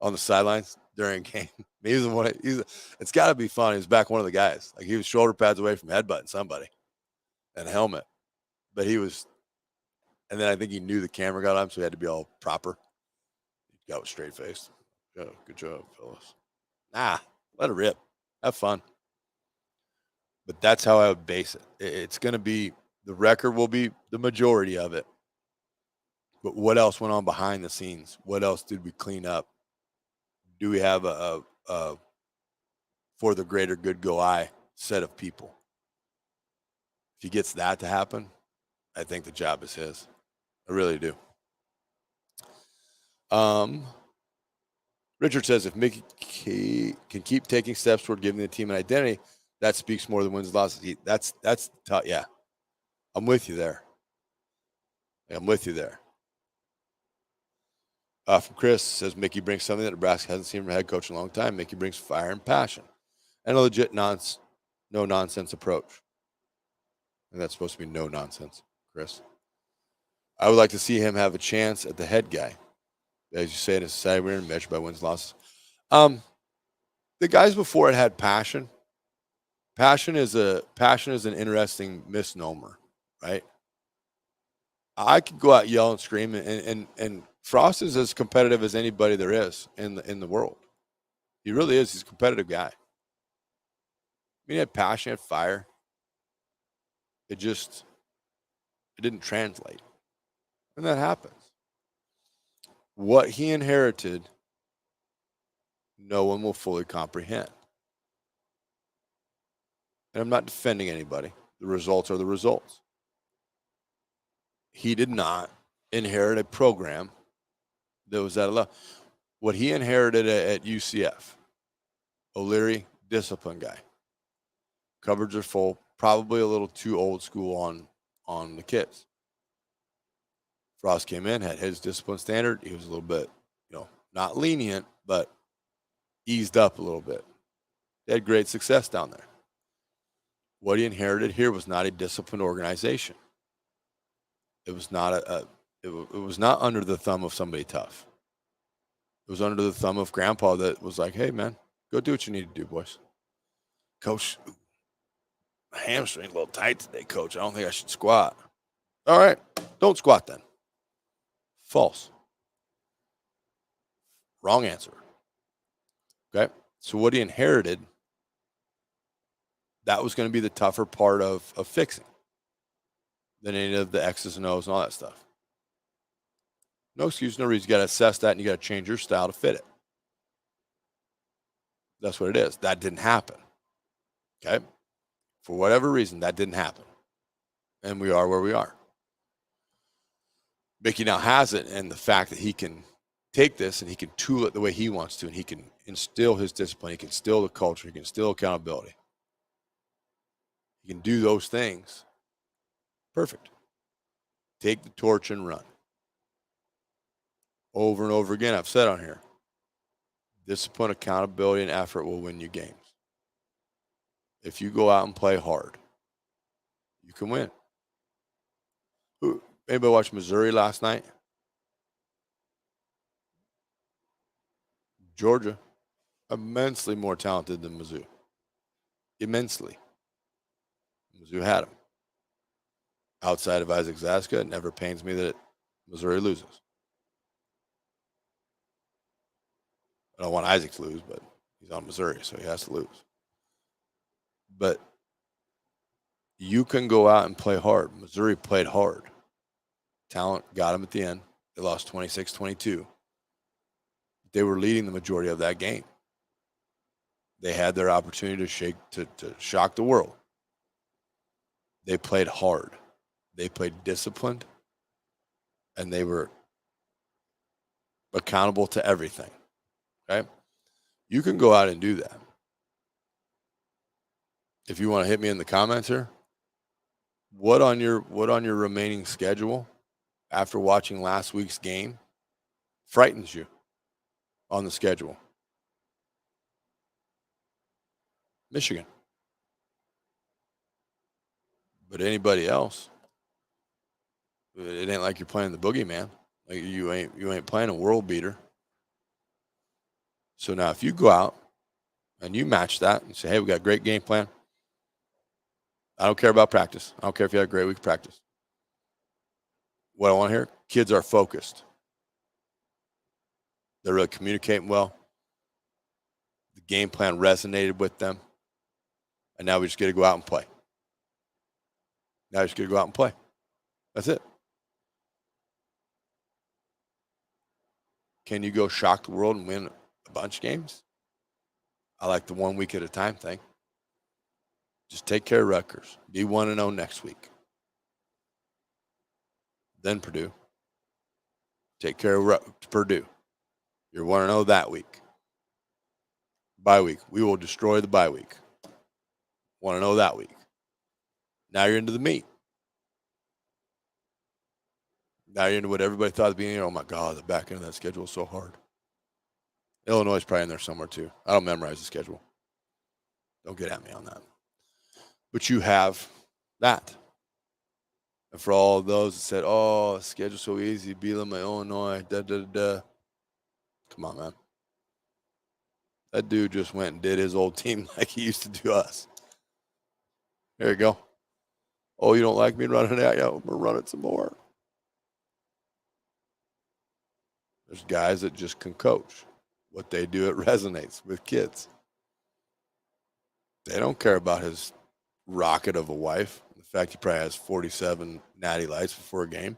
on the sidelines during a game? It's got to be fun. He's back one of the guys. Like, he was shoulder pads away from headbutting somebody and a helmet. But he was, and then I think he knew the camera got on him, so he had to be all proper. He got with straight face. Oh, good job, fellas. Nah, let it rip. Have fun. But that's how I would base it. It's going to be, the record will be the majority of it. But what else went on behind the scenes? What else did we clean up? Do we have a for the greater good go I set of people? If he gets that to happen, I think the job is his. I really do. Richard says, if Mickey can keep taking steps toward giving the team an identity, that speaks more than wins and losses. That's tough. Yeah, I'm with you there. I'm with you there. From Chris, says Mickey brings something that Nebraska hasn't seen from a head coach in a long time. Mickey brings fire and passion and a legit no nonsense approach. And that's supposed to be no nonsense, Chris. I would like to see him have a chance at the head guy. As you say, in a society we're in, measured by wins and losses. The guys before it had passion. Passion is an interesting misnomer, right? I could go out, yell, and scream, and Frost is as competitive as anybody there is in the world. He really is. He's a competitive guy. I mean, he had passion, he had fire. It didn't translate. And that happens. What he inherited, no one will fully comprehend. And I'm not defending anybody. The results are the results. He did not inherit a program that was at a level. What he inherited at UCF, O'Leary, discipline guy. Cupboards are full, probably a little too old school on the kids. Frost came in, had his discipline standard. He was a little bit, not lenient, but eased up a little bit. They had great success down there. What he inherited here was not a disciplined organization. It was not it was not under the thumb of somebody tough. It was under the thumb of grandpa that was like, hey, man, go do what you need to do, boys. Coach, my hamstring's a little tight today, coach. I don't think I should squat. All right, don't squat then. False. Wrong answer. Okay, so what he inherited, that was going to be the tougher part of fixing than any of the X's and O's and all that stuff. No excuse, no reason. You got to assess that, and you got to change your style to fit it. That's what it is. That didn't happen. Okay? For whatever reason, that didn't happen. And we are where we are. Mickey now has it, and the fact that he can take this and he can tool it the way he wants to, and he can instill his discipline, he can instill the culture, he can instill accountability. He can do those things. Perfect. Take the torch and run. Over and over again, I've said on here, discipline, accountability, and effort will win you games. If you go out and play hard, you can win. Anybody watch Missouri last night? Georgia, immensely more talented than Mizzou. Immensely. Mizzou had them. Outside of Isaac Zaska, it never pains me that Missouri loses. I don't want Isaac to lose, but he's on Missouri, so he has to lose. But you can go out and play hard. Missouri played hard. Talent got them at the end. They lost 26-22. They were leading the majority of that game. They had their opportunity to shock the world. They played hard. They played disciplined. And they were accountable to everything. Okay? You can go out and do that. If you want to hit me in the comments here, what on your remaining schedule after watching last week's game frightens you on the schedule? Michigan. But anybody else, it ain't like you're playing the boogeyman. Like you ain't playing a world beater. So now if you go out and you match that and say, hey, we got a great game plan. I don't care about practice. I don't care if you had a great week of practice. What I want to hear, kids are focused. They're really communicating well. The game plan resonated with them. And now we just get to go out and play. Now we just get to go out and play. That's it. Can you go shock the world and win a bunch of games? I like the 1 week at a time thing. Just take care of Rutgers. Be 1-0 next week. Then Purdue. Take care of Purdue. You're 1-0 that week. Bye week. We will destroy the bye week. 1-0 that week. Now you're into the meat. Now you're into what everybody thought at the beginning. Oh, my God, the back end of that schedule is so hard. Illinois is probably in there somewhere, too. I don't memorize the schedule. Don't get at me on that. But you have that. And for all of those that said, oh, the schedule's so easy, Bielema, Illinois, da-da-da-da. Come on, man. That dude just went and did his old team like he used to do us. There you go. Oh, you don't like me running it out? Yeah, I'm going to run it some more. There's guys that just can coach. What they do, it resonates with kids. They don't care about his rocket of a wife. The fact he probably has 47 natty lights before a game.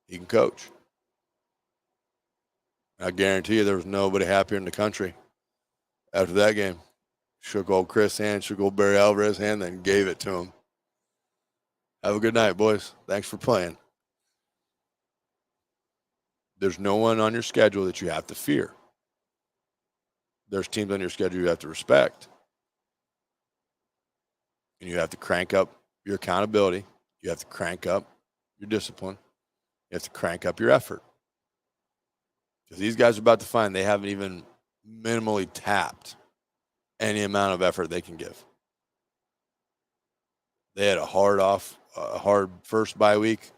He can coach. I guarantee you there was nobody happier in the country after that game. Shook old Chris' hand, shook old Barry Alvarez's hand, then gave it to him. Have a good night, boys. Thanks for playing. There's no one on your schedule that you have to fear. There's teams on your schedule you have to respect. And you have to crank up your accountability. You have to crank up your discipline. You have to crank up your effort. Because these guys are about to find they haven't even minimally tapped any amount of effort they can give. They had a hard first bye week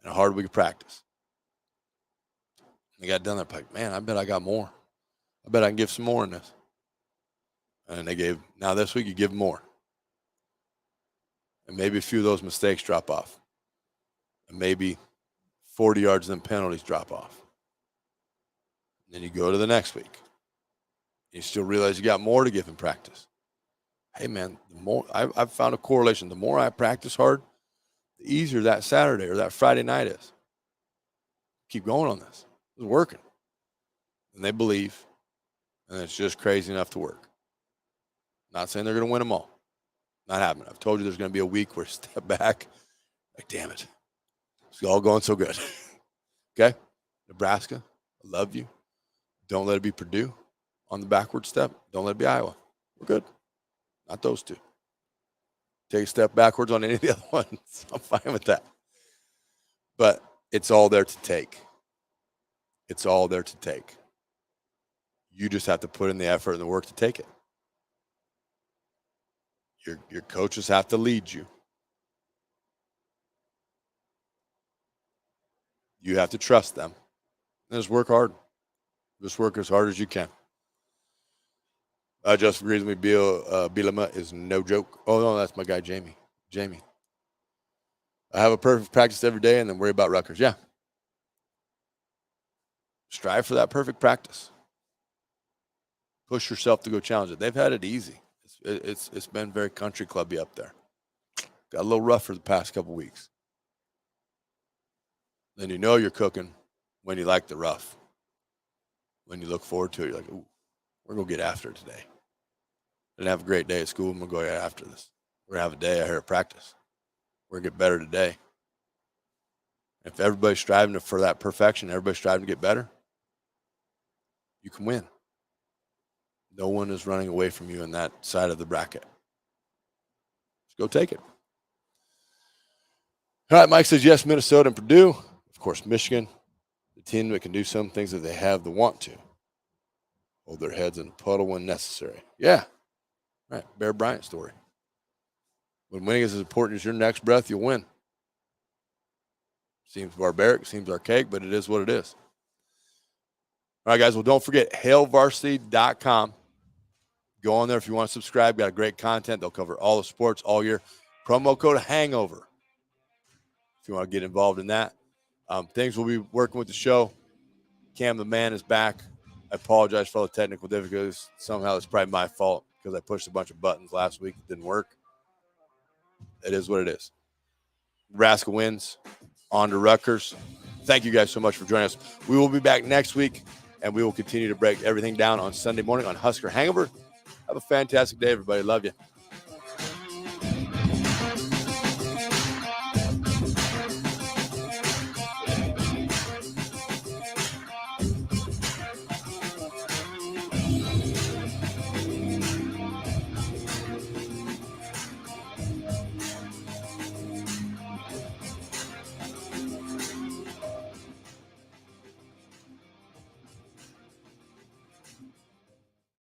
and a hard week of practice. They got done. They're like, man, I bet I got more. I bet I can give some more in this. And they gave, now this week you give more. And maybe a few of those mistakes drop off. And maybe 40 yards in penalties drop off. And then you go to the next week. You still realize you got more to give in practice. Hey, man, the more I've found a correlation. The more I practice hard, the easier that Saturday or that Friday night is. Keep going on this. It's working. And they believe, and it's just crazy enough to work. Not saying they're going to win them all. Not happening. I've told you there's going to be a week where step back. Like, damn it. It's all going so good. Okay? Nebraska, I love you. Don't let it be Purdue on the backward step. Don't let it be Iowa. We're good. Not those two. Take a step backwards on any of the other ones. I'm fine with that. But it's all there to take. It's all there to take. You just have to put in the effort and the work to take it. Your coaches have to lead you. You have to trust them. And just work hard. Just work as hard as you can. Just agrees with me. Bielema is no joke. Oh, no, that's my guy, Jamie. I have a perfect practice every day and then worry about Rutgers. Yeah. Strive for that perfect practice. Push yourself to go challenge it. They've had it easy. It's been very country clubby up there. Got a little rough for the past couple weeks. Then you know you're cooking when you like the rough. When you look forward to it, you're like, ooh, we're going to get after it today. Didn't have a great day at school. I'm going to go after this. We're going to have a day out here at practice. We're going to get better today. If everybody's striving for that perfection, everybody's striving to get better, you can win. No one is running away from you in that side of the bracket. Just go take it. All right, Mike says yes, Minnesota and Purdue. Of course, Michigan, the team that can do some things that they have the want to. Hold their heads in a puddle when necessary. Yeah. Right. Bear Bryant story. When winning is as important as your next breath, you'll win. Seems barbaric, seems archaic, but it is what it is. All right, guys. Well, don't forget, hailvarsity.com. Go on there if you want to subscribe. Got great content. They'll cover all the sports all year. Promo code HANGOVER if you want to get involved in that. Things we'll be working with the show. Cam the man is back. I apologize for all the technical difficulties. Somehow it's probably my fault because I pushed a bunch of buttons last week. It didn't work. It is what it is. Nebraska wins. On to Rutgers. Thank you guys so much for joining us. We will be back next week, and we will continue to break everything down on Sunday morning on Husker Hangover. Have a fantastic day, everybody. Love you.